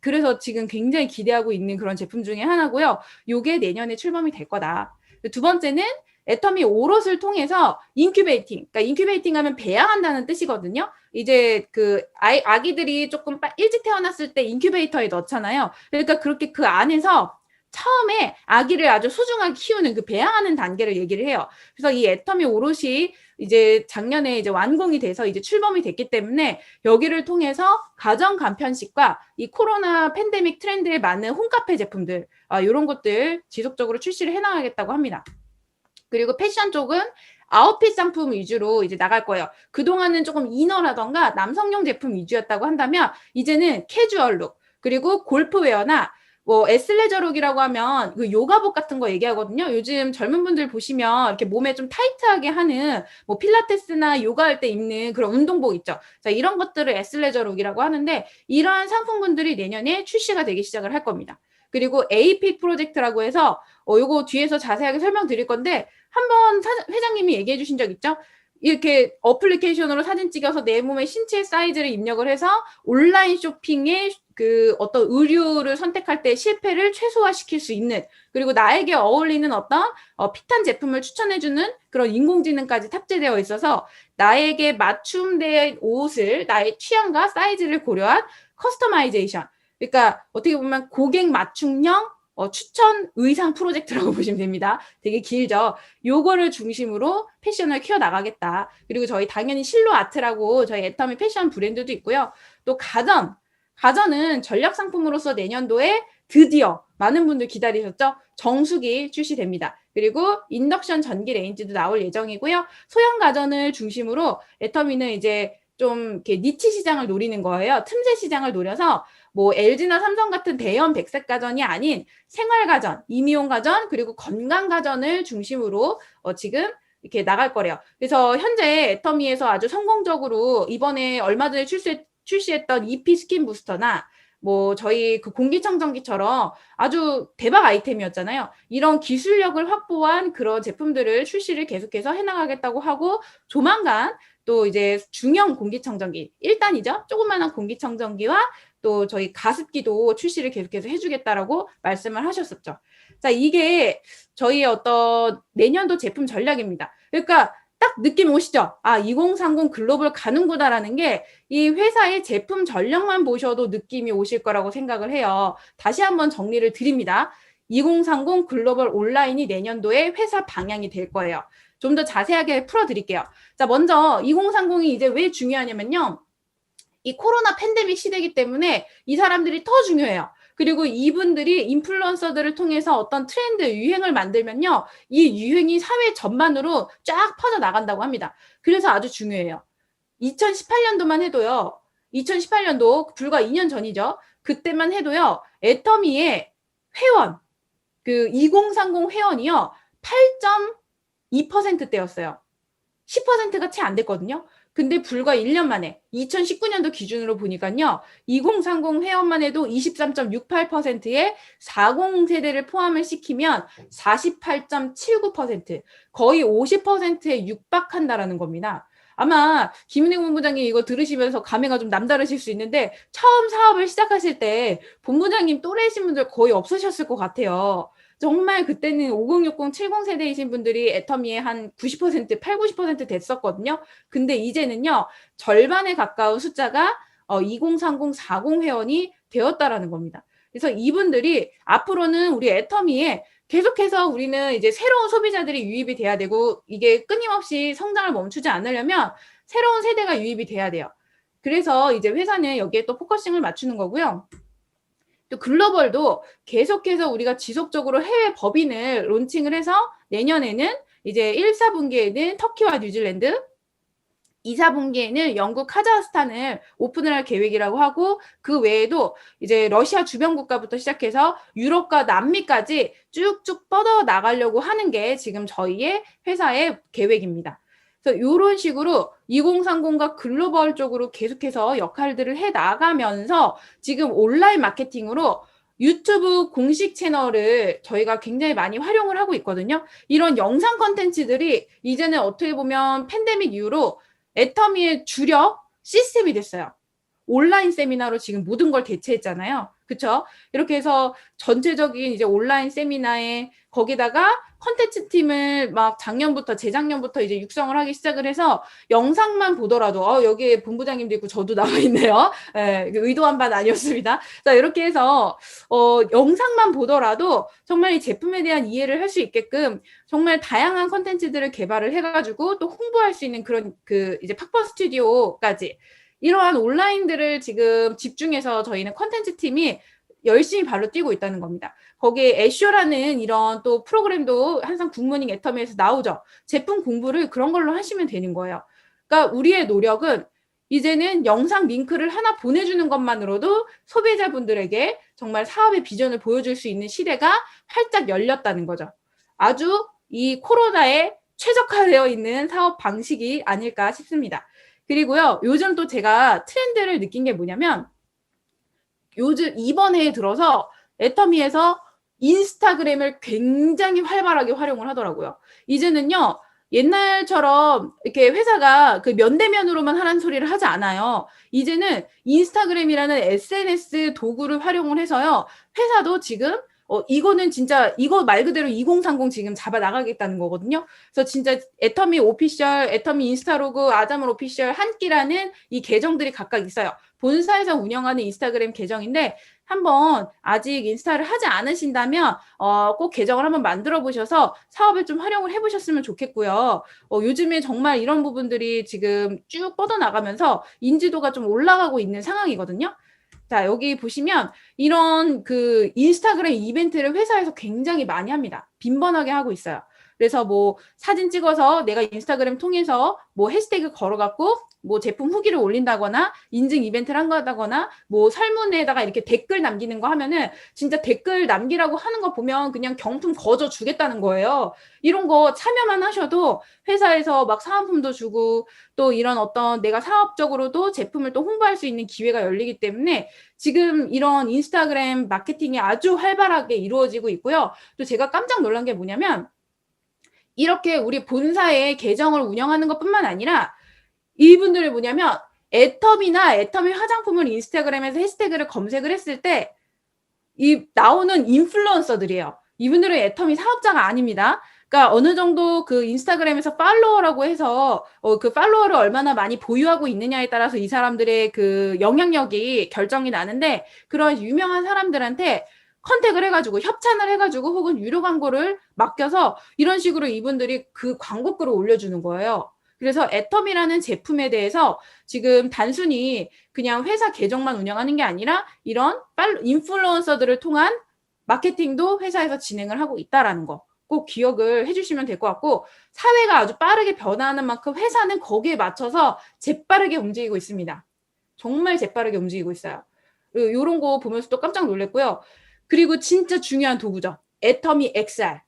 그래서 지금 굉장히 기대하고 있는 그런 제품 중에 하나고요. 요게 내년에 출범이 될 거다. 2번째는 애터미 오롯을 통해서 인큐베이팅, 그러니까 인큐베이팅 하면 배양한다는 뜻이거든요. 이제 그 아기들이 조금 일찍 태어났을 때 인큐베이터에 넣잖아요. 그러니까 그렇게 그 안에서 처음에 아기를 아주 소중하게 키우는 그 배양하는 단계를 얘기를 해요. 그래서 이 애터미 오롯이 이제 작년에 이제 완공이 돼서 이제 출범이 됐기 때문에 여기를 통해서 가정 간편식과 이 코로나 팬데믹 트렌드에 맞는 홈카페 제품들 이런 것들 지속적으로 출시를 해나가겠다고 합니다. 그리고 패션 쪽은 아웃핏 상품 위주로 이제 나갈 거예요. 그동안은 조금 이너라던가 남성용 제품 위주였다고 한다면 이제는 캐주얼룩 그리고 골프웨어나 뭐 에슬레저룩이라고 하면 그 요가복 같은 거 얘기하거든요. 요즘 젊은 분들 보시면 이렇게 몸에 좀 타이트하게 하는 뭐 필라테스나 요가할 때 입는 그런 운동복 있죠. 자, 이런 것들을 에슬레저룩이라고 하는데 이러한 상품군들이 내년에 출시가 되기 시작을 할 겁니다. 그리고 에이픽 프로젝트라고 해서 요거 뒤에서 자세하게 설명드릴 건데 한번 회장님이 얘기해 주신 적 있죠? 이렇게 어플리케이션으로 사진 찍어서 내 몸의 신체 사이즈를 입력을 해서 온라인 쇼핑에 그 어떤 의류를 선택할 때 실패를 최소화시킬 수 있는, 그리고 나에게 어울리는 어떤 핏한 제품을 추천해주는 그런 인공지능까지 탑재되어 있어서 나에게 맞춤된 옷을 나의 취향과 사이즈를 고려한 커스터마이제이션, 그러니까 어떻게 보면 고객 맞춤형 추천 의상 프로젝트라고 보시면 됩니다. 되게 길죠. 요거를 중심으로 패션을 키워나가겠다. 그리고 저희 당연히 실로 아트라고 저희 애터미 패션 브랜드도 있고요. 또 가전은 전략 상품으로서 내년도에 드디어 많은 분들 기다리셨죠? 정수기 출시됩니다. 그리고 인덕션 전기 레인지도 나올 예정이고요. 소형 가전을 중심으로 애터미는 이제 좀 이렇게 니치 시장을 노리는 거예요. 틈새 시장을 노려서 뭐 LG나 삼성 같은 대형 백색 가전이 아닌 생활 가전, 임의용 가전, 그리고 건강 가전을 중심으로 지금 이렇게 나갈 거래요. 그래서 현재 애터미에서 아주 성공적으로 이번에 얼마 전에 출시했던 EP 스킨 부스터나 뭐 저희 그 공기청정기처럼 아주 대박 아이템이었잖아요. 이런 기술력을 확보한 그런 제품들을 출시를 계속해서 해나가겠다고 하고, 조만간 또 이제 중형 공기청정기 1단이죠. 조그마한 공기청정기와 또 저희 가습기도 출시를 계속해서 해주겠다라고 말씀을 하셨었죠. 자, 이게 저희의 어떤 내년도 제품 전략입니다. 그러니까 딱 느낌 오시죠? 아, 2030 글로벌 가는구나라는 게 이 회사의 제품 전략만 보셔도 느낌이 오실 거라고 생각을 해요. 다시 한번 정리를 드립니다. 2030 글로벌 온라인이 내년도에 회사 방향이 될 거예요. 좀 더 자세하게 풀어드릴게요. 자, 먼저 2030이 이제 왜 중요하냐면요. 이 코로나 팬데믹 시대이기 때문에 이 사람들이 더 중요해요. 그리고 이분들이 인플루언서들을 통해서 어떤 트렌드, 유행을 만들면요, 이 유행이 사회 전반으로 쫙 퍼져 나간다고 합니다. 그래서 아주 중요해요. 2018년도만 해도요, 2018년도 불과 2년 전이죠. 그때만 해도요, 애터미의 회원, 그 2030 회원이요, 8.2%대였어요. 10%가 채 안 됐거든요. 근데 불과 1년 만에 2019년도 기준으로 보니까요. 2030 회원만 해도 23.68%의 40세대를 포함을 시키면 48.79%, 거의 50%에 육박한다라는 겁니다. 아마 김은혜 본부장님 이거 들으시면서 감회가 좀 남다르실 수 있는데, 처음 사업을 시작하실 때 본부장님 또래이신 분들 거의 없으셨을 것 같아요. 정말 그때는 5060, 70 세대이신 분들이 애터미의 한 90%, 8, 90% 됐었거든요. 근데 이제는요, 절반에 가까운 숫자가 2030, 40 회원이 되었다라는 겁니다. 그래서 이분들이 앞으로는 우리 애터미에 계속해서 우리는 이제 새로운 소비자들이 유입이 돼야 되고, 이게 끊임없이 성장을 멈추지 않으려면 새로운 세대가 유입이 돼야 돼요. 그래서 이제 회사는 여기에 또 포커싱을 맞추는 거고요. 또 글로벌도 계속해서 우리가 지속적으로 해외 법인을 론칭을 해서 내년에는 이제 1, 4분기에는 터키와 뉴질랜드, 2, 4분기에는 영국, 카자흐스탄을 오픈을 할 계획이라고 하고, 그 외에도 이제 러시아 주변 국가부터 시작해서 유럽과 남미까지 쭉쭉 뻗어 나가려고 하는 게 지금 저희의 회사의 계획입니다. 그래서 이런 식으로 2030과 글로벌 쪽으로 계속해서 역할들을 해 나가면서 지금 온라인 마케팅으로 유튜브 공식 채널을 저희가 굉장히 많이 활용을 하고 있거든요. 이런 영상 컨텐츠들이 이제는 어떻게 보면 팬데믹 이후로 애터미의 주력 시스템이 됐어요. 온라인 세미나로 지금 모든 걸 대체했잖아요. 그쵸? 이렇게 해서 전체적인 이제 온라인 세미나에 거기다가 컨텐츠 팀을 막 재작년부터 이제 육성을 하기 시작을 해서 영상만 보더라도 여기에 본부장님도 있고 저도 나와 있네요. 예, 의도한 바는 아니었습니다. 자, 이렇게 해서 영상만 보더라도 정말 이 제품에 대한 이해를 할 수 있게끔 정말 다양한 컨텐츠들을 개발을 해가지고 또 홍보할 수 있는 그런 그 이제 팍버 스튜디오까지 이러한 온라인들을 지금 집중해서 저희는 컨텐츠 팀이 열심히 발로 뛰고 있다는 겁니다. 거기에 애쇼라는 이런 또 프로그램도 항상 굿모닝 애터미에서 나오죠. 제품 공부를 그런 걸로 하시면 되는 거예요. 그러니까 우리의 노력은 이제는 영상 링크를 하나 보내주는 것만으로도 소비자분들에게 정말 사업의 비전을 보여줄 수 있는 시대가 활짝 열렸다는 거죠. 아주 이 코로나에 최적화되어 있는 사업 방식이 아닐까 싶습니다. 그리고요, 요즘 또 제가 트렌드를 느낀 게 뭐냐면, 요즘 이번 해에 들어서 애터미에서 인스타그램을 굉장히 활발하게 활용을 하더라고요. 이제는요, 옛날처럼 이렇게 회사가 그 면대면으로만 하라는 소리를 하지 않아요. 이제는 인스타그램이라는 SNS 도구를 활용을 해서요. 회사도 지금 이거는 진짜 이거 말 그대로 2030 지금 잡아 나가겠다는 거거든요. 그래서 진짜 애터미 오피셜, 애터미 인스타로그, 아자몰 오피셜 한 끼라는 이 계정들이 각각 있어요. 본사에서 운영하는 인스타그램 계정인데 한번 아직 인스타를 하지 않으신다면 꼭 계정을 한번 만들어 보셔서 사업에 좀 활용을 해보셨으면 좋겠고요. 요즘에 정말 이런 부분들이 지금 쭉 뻗어나가면서 인지도가 좀 올라가고 있는 상황이거든요. 자, 여기 보시면 이런 그 인스타그램 이벤트를 회사에서 굉장히 많이 합니다. 빈번하게 하고 있어요. 그래서 뭐 사진 찍어서 내가 인스타그램 통해서 뭐 해시태그 걸어갖고 뭐 제품 후기를 올린다거나 인증 이벤트를 한다거나 뭐 설문에다가 이렇게 댓글 남기는 거 하면은 진짜 댓글 남기라고 하는 거 보면 그냥 경품 거저 주겠다는 거예요. 이런 거 참여만 하셔도 회사에서 막 사은품도 주고 또 이런 어떤 내가 사업적으로도 제품을 또 홍보할 수 있는 기회가 열리기 때문에 지금 이런 인스타그램 마케팅이 아주 활발하게 이루어지고 있고요. 또 제가 깜짝 놀란 게 뭐냐면 이렇게 우리 본사의 계정을 운영하는 것뿐만 아니라 이분들이 뭐냐면 애터미나 애터미 화장품을 인스타그램에서 해시태그를 검색을 했을 때 이 나오는 인플루언서들이에요. 이분들은 애터미 사업자가 아닙니다. 그러니까 어느 정도 그 인스타그램에서 팔로워라고 해서 그 팔로워를 얼마나 많이 보유하고 있느냐에 따라서 이 사람들의 그 영향력이 결정이 나는데 그런 유명한 사람들한테 컨택을 해가지고 협찬을 해가지고 혹은 유료 광고를 맡겨서 이런 식으로 이분들이 그 광고글을 올려주는 거예요. 그래서 애텀이라는 제품에 대해서 지금 단순히 그냥 회사 계정만 운영하는 게 아니라 이런 인플루언서들을 통한 마케팅도 회사에서 진행을 하고 있다라는 거 꼭 기억을 해주시면 될 것 같고 사회가 아주 빠르게 변화하는 만큼 회사는 거기에 맞춰서 재빠르게 움직이고 있습니다. 정말 재빠르게 움직이고 있어요. 이런 거 보면서 또 깜짝 놀랐고요. 그리고 진짜 중요한 도구죠. 애터미 XR.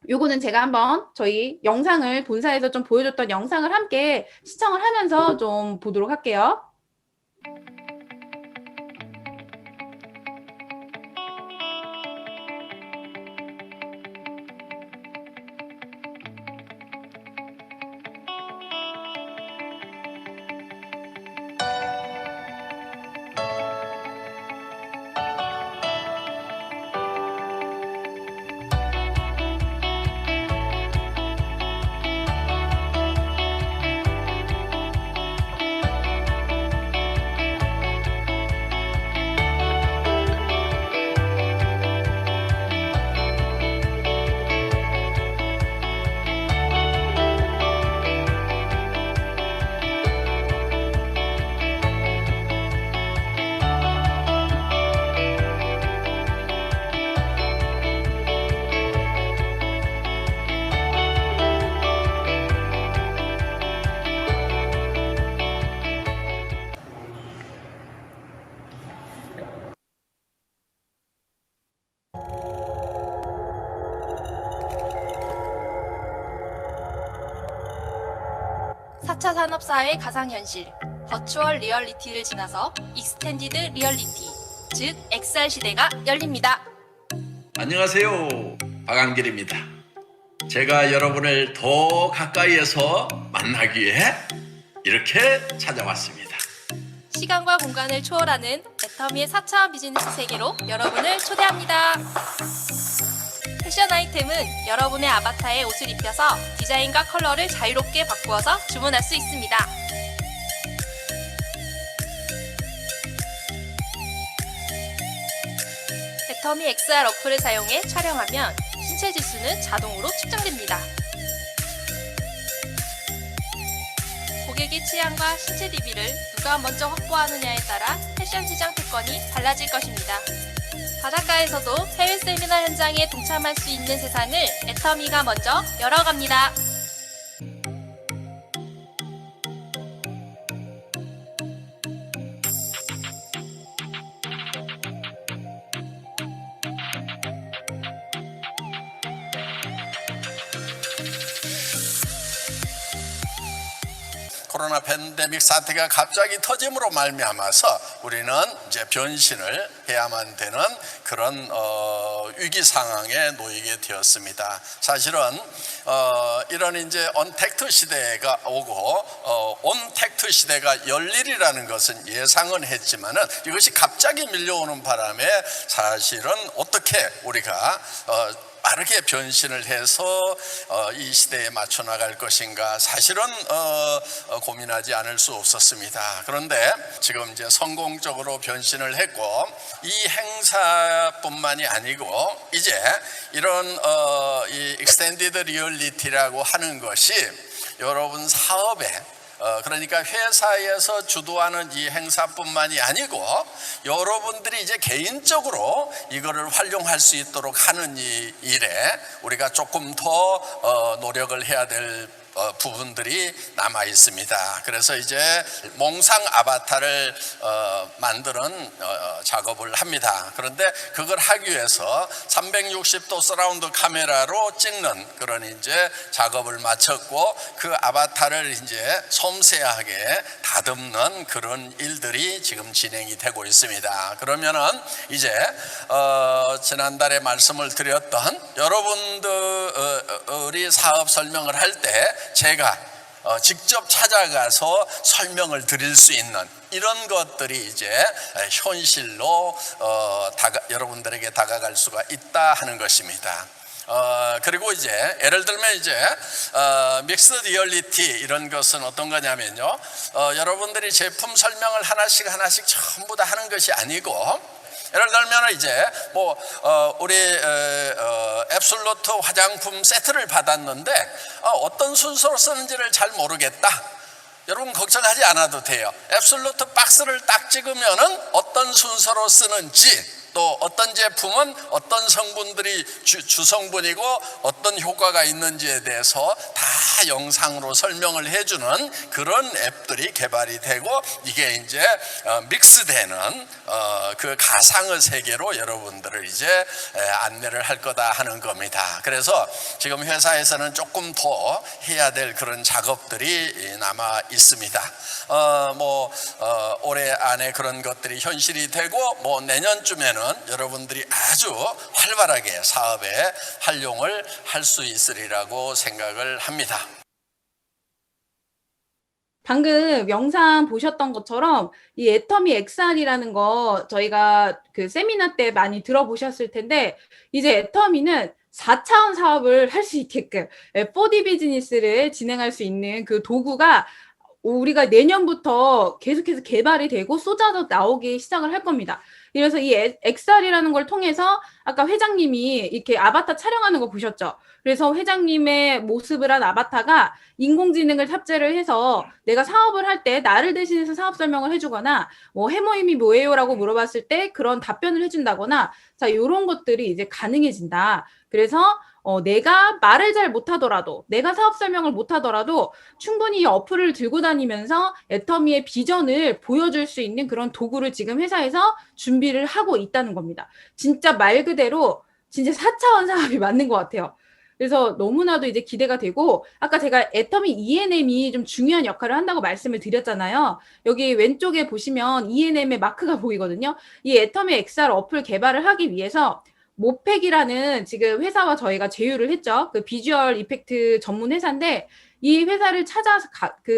요거는 제가 한번 저희 영상을 본사에서 좀 보여줬던 영상을 함께 시청을 하면서 좀 보도록 할게요. (4차) 산업사회 가상현실, 버추얼 리얼리티를 지나서 익스텐디드 리얼리티, 즉 XR 시대가 열립니다. 안녕하세요. 박한길입니다. 제가 여러분을 더 가까이에서 만나기 위해 이렇게 찾아왔습니다. 시간과 공간을 초월하는 애터미의 4차원 비즈니스 세계로 여러분을 초대합니다. 패션 아이템은 여러분의 아바타에 옷을 입혀서 디자인과 컬러를 자유롭게 바꾸어서 주문할 수 있습니다. 애터미 XR 어플을 사용해 촬영하면 신체 지수는 자동으로 측정됩니다. 고객의 취향과 신체 DB를 누가 먼저 확보하느냐에 따라 패션 시장 특권이 달라질 것입니다. 바닷가에서도 해외 세미나 현장에 동참할 수 있는 세상을 애터미가 먼저 열어갑니다. 코로나 팬데믹 사태가 갑자기 터짐으로 말미암아서 우리는 이제 변신을 해야만 되는 그런 위기 상황에 놓이게 되었습니다. 사실은 이런 이제 언택트 시대가 오고 온택트 시대가 열리리라는 것은 예상은 했지만은 이것이 갑자기 밀려오는 바람에 사실은 어떻게 우리가 빠르게 변신을 해서 이 시대에 맞춰 나갈 것인가 사실은 고민하지 않을 수 없었습니다. 그런데 지금 이제 성공적으로 변신을 했고 이 행사뿐만이 아니고 이제 이런 이 익스텐디드 리얼리티라고 하는 것이 여러분 사업에 그러니까 회사에서 주도하는 이 행사뿐만이 아니고 여러분들이 이제 개인적으로 이거를 활용할 수 있도록 하는 이 일에 우리가 조금 더 노력을 해야 될 부분들이 남아 있습니다. 그래서 이제 몽상 아바타를 만드는 작업을 합니다. 그런데 그걸 하기 위해서 360도 서라운드 카메라로 찍는 그런 이제 작업을 마쳤고 그 아바타를 이제 섬세하게 다듬는 그런 일들이 지금 진행이 되고 있습니다. 그러면은 이제 지난달에 말씀을 드렸던 여러분들이 사업 설명을 할 때 제가 직접 찾아가서 설명을 드릴 수 있는 이런 것들이 이제 현실로 여러분들에게 다가갈 수가 있다 하는 것입니다. 그리고 이제 예를 들면 이제 믹스 리얼리티 이런 것은 어떤 거냐면요, 여러분들이 제품 설명을 하나씩 전부 다 하는 것이 아니고 예를 들면 이제 뭐 우리 앱솔루트 화장품 세트를 받았는데 어떤 순서로 쓰는지를 잘 모르겠다. 여러분 걱정하지 않아도 돼요. 앱솔루트 박스를 딱 찍으면은 어떤 순서로 쓰는지 또 어떤 제품은 어떤 성분들이 주성분이고 어떤 효과가 있는지에 대해서 다 영상으로 설명을 해주는 그런 앱들이 개발이 되고 이게 이제 믹스되는 그 가상의 세계로 여러분들을 이제 안내를 할 거다 하는 겁니다. 그래서 지금 회사에서는 조금 더 해야 될 그런 작업들이 남아 있습니다. 올해 안에 그런 것들이 현실이 되고 뭐 내년쯤에는 여러분들이 아주 활발하게 사업에 활용을 할 수 있으리라고 생각을 합니다. 방금 영상 보셨던 것처럼 이 애터미 XR이라는 거 저희가 그 세미나 때 많이 들어보셨을 텐데 이제 애터미는 4차원 사업을 할 수 있게끔 4D 비즈니스를 진행할 수 있는 그 도구가 우리가 내년부터 계속해서 개발이 되고 쏟아져 나오기 시작을 할 겁니다. 그래서 이 XR이라는 걸 통해서 아까 회장님이 이렇게 아바타 촬영하는 거 보셨죠? 그래서 회장님의 모습을 한 아바타가 인공지능을 탑재를 해서 내가 사업을 할 때 나를 대신해서 사업 설명을 해주거나 뭐 해모임이 뭐예요라고 물어봤을 때 그런 답변을 해준다거나 자 이런 것들이 이제 가능해진다. 그래서 내가 말을 잘 못하더라도 내가 사업 설명을 못하더라도 충분히 이 어플을 들고 다니면서 애터미의 비전을 보여줄 수 있는 그런 도구를 지금 회사에서 준비를 하고 있다는 겁니다. 진짜 말 그대로 진짜 4차원 사업이 맞는 것 같아요. 그래서 너무나도 이제 기대가 되고 아까 제가 애터미 ENM이 좀 중요한 역할을 한다고 말씀을 드렸잖아요. 여기 왼쪽에 보시면 ENM의 마크가 보이거든요. 이 애터미 XR 어플 개발을 하기 위해서 모팩이라는 지금 회사와 저희가 제휴를 했죠. 그 비주얼 이펙트 전문 회사인데 이 회사를 찾아서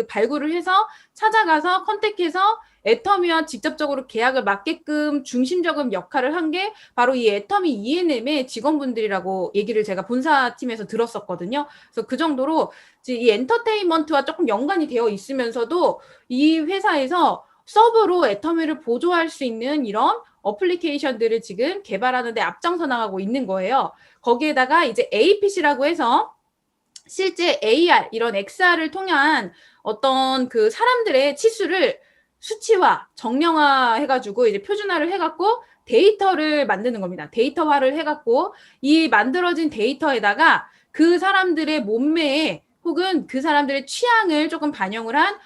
발굴을 해서 찾아가서 컨택해서 애터미와 직접적으로 계약을 맞게끔 중심적인 역할을 한 게 바로 이 애터미 ENM의 직원분들이라고 얘기를 제가 본사팀에서 들었었거든요. 그래서 그 정도로 이 엔터테인먼트와 조금 연관이 되어 있으면서도 이 회사에서 서브로 애터미를 보조할 수 있는 이런 어플리케이션들을 지금 개발하는 데 앞장서 나가고 있는 거예요. 거기에다가 이제 APC라고 해서 실제 AR, 이런 XR을 통한 어떤 그 사람들의 치수를 수치화, 정량화 해가지고 이제 표준화를 해갖고 데이터를 만드는 겁니다. 데이터화를 해갖고 이 만들어진 데이터에다가 그 사람들의 몸매에 혹은 그 사람들의 취향을 조금 반영을 한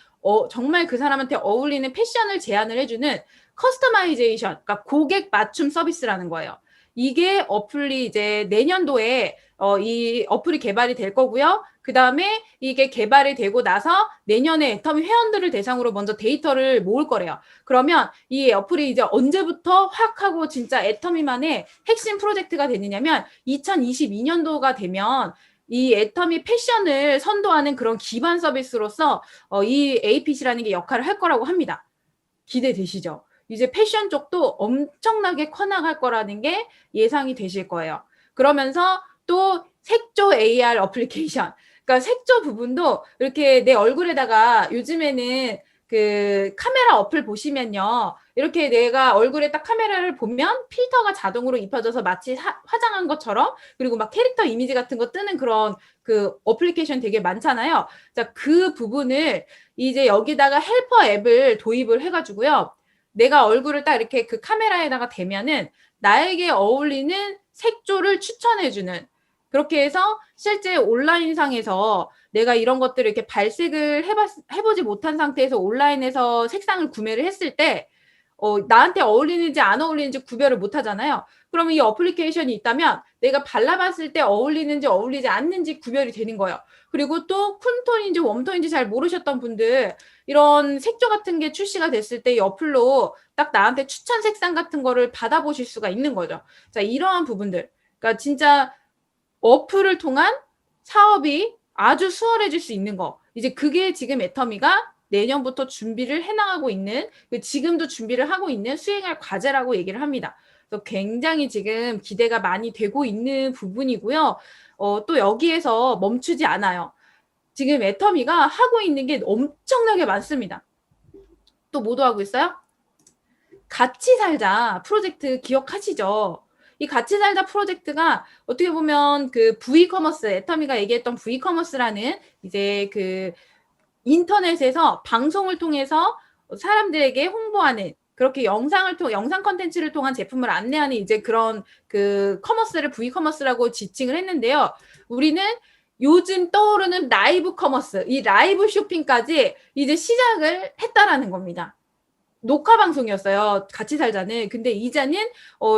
정말 그 사람한테 어울리는 패션을 제안을 해주는 커스터마이제이션, 그러니까 고객 맞춤 서비스라는 거예요. 이게 어플이 이제 내년도에 이 어플이 개발이 될 거고요. 그 다음에 이게 개발이 되고 나서 내년에 애터미 회원들을 대상으로 먼저 데이터를 모을 거래요. 그러면 이 어플이 이제 언제부터 확 하고 진짜 애터미만의 핵심 프로젝트가 되느냐면 2022년도가 되면 이 애터미 패션을 선도하는 그런 기반 서비스로서 이 APC라는 게 역할을 할 거라고 합니다. 기대되시죠? 이제 패션 쪽도 엄청나게 커나갈 거라는 게 예상이 되실 거예요. 그러면서 또 색조 AR 어플리케이션. 그러니까 색조 부분도 이렇게 내 얼굴에다가 요즘에는 그 카메라 어플 보시면요. 이렇게 내가 얼굴에 딱 카메라를 보면 필터가 자동으로 입혀져서 마치 화장한 것처럼 그리고 막 캐릭터 이미지 같은 거 뜨는 그런 그 어플리케이션 되게 많잖아요. 자, 그 부분을 이제 여기다가 헬퍼 앱을 도입을 해가지고요. 내가 얼굴을 딱 이렇게 그 카메라에다가 대면은 나에게 어울리는 색조를 추천해주는 그렇게 해서 실제 온라인상에서 내가 이런 것들을 이렇게 발색을 해보지 못한 상태에서 온라인에서 색상을 구매를 했을 때 나한테 어울리는지 안 어울리는지 구별을 못 하잖아요. 그러면 이 어플리케이션이 있다면 내가 발라봤을 때 어울리는지 어울리지 않는지 구별이 되는 거예요. 그리고 또 쿨톤인지 웜톤인지 잘 모르셨던 분들 이런 색조 같은 게 출시가 됐을 때 이 어플로 딱 나한테 추천 색상 같은 거를 받아보실 수가 있는 거죠. 자, 이러한 부분들. 그러니까 진짜 어플을 통한 사업이 아주 수월해질 수 있는 거. 이제 그게 지금 애터미가 내년부터 준비를 해나가고 있는, 지금도 준비를 하고 있는 수행할 과제라고 얘기를 합니다. 그래서 굉장히 지금 기대가 많이 되고 있는 부분이고요. 또 여기에서 멈추지 않아요. 지금 애터미가 하고 있는 게 엄청나게 많습니다. 또 뭐도 하고 있어요? 같이 살자 프로젝트 기억하시죠? 이 같이 살자 프로젝트가 어떻게 보면 그 V커머스, 애터미가 얘기했던 V커머스라는 이제 그 인터넷에서 방송을 통해서 사람들에게 홍보하는 그렇게 영상 컨텐츠를 통한 제품을 안내하는 이제 그런 그 커머스를 V커머스라고 지칭을 했는데요. 우리는 요즘 떠오르는 라이브 커머스, 이 라이브 쇼핑까지 이제 시작을 했다라는 겁니다. 녹화 방송이었어요. 같이 살자는. 근데 이자는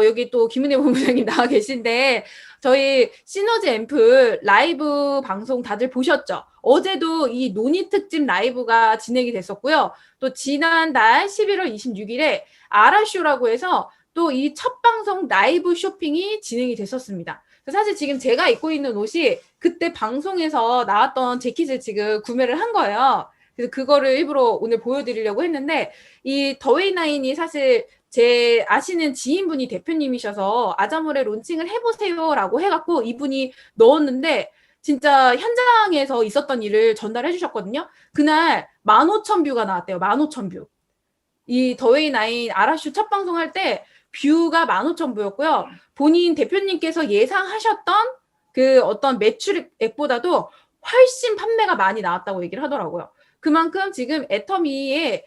여기 또 김은혜 본부장님 나와 계신데 저희 시너지 앰플 라이브 방송 다들 보셨죠? 어제도 이 논의 특집 라이브가 진행이 됐었고요. 또 지난달 11월 26일에 아라쇼라고 해서 또 이 첫 방송 라이브 쇼핑이 진행이 됐었습니다. 사실 지금 제가 입고 있는 옷이 그때 방송에서 나왔던 재킷을 지금 구매를 한 거예요. 그래서 그거를 일부러 오늘 보여드리려고 했는데 이 더웨이나인이 사실 제 아시는 지인분이 대표님이셔서 아자몰에 론칭을 해보세요라고 해갖고 이분이 넣었는데 진짜 현장에서 있었던 일을 전달해 주셨거든요. 그날 15,000뷰가 나왔대요. 15,000뷰. 이 더웨이나인 아라슈 첫 방송할 때 뷰가 15,000뷰였고요. 본인 대표님께서 예상하셨던 그 어떤 매출액보다도 훨씬 판매가 많이 나왔다고 얘기를 하더라고요. 그만큼 지금 애터미의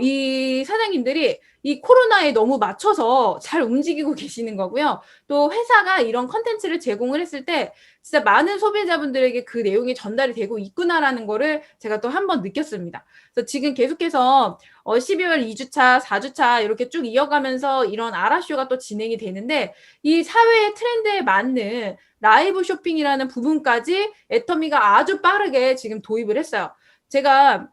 이 사장님들이 이 코로나에 너무 맞춰서 잘 움직이고 계시는 거고요. 또 회사가 이런 컨텐츠를 제공을 했을 때 진짜 많은 소비자분들에게 그 내용이 전달이 되고 있구나라는 거를 제가 또 한 번 느꼈습니다. 그래서 지금 계속해서 12월 2주차, 4주차 이렇게 쭉 이어가면서 이런 아라쇼가 또 진행이 되는데 이 사회의 트렌드에 맞는 라이브 쇼핑이라는 부분까지 애터미가 아주 빠르게 지금 도입을 했어요. 제가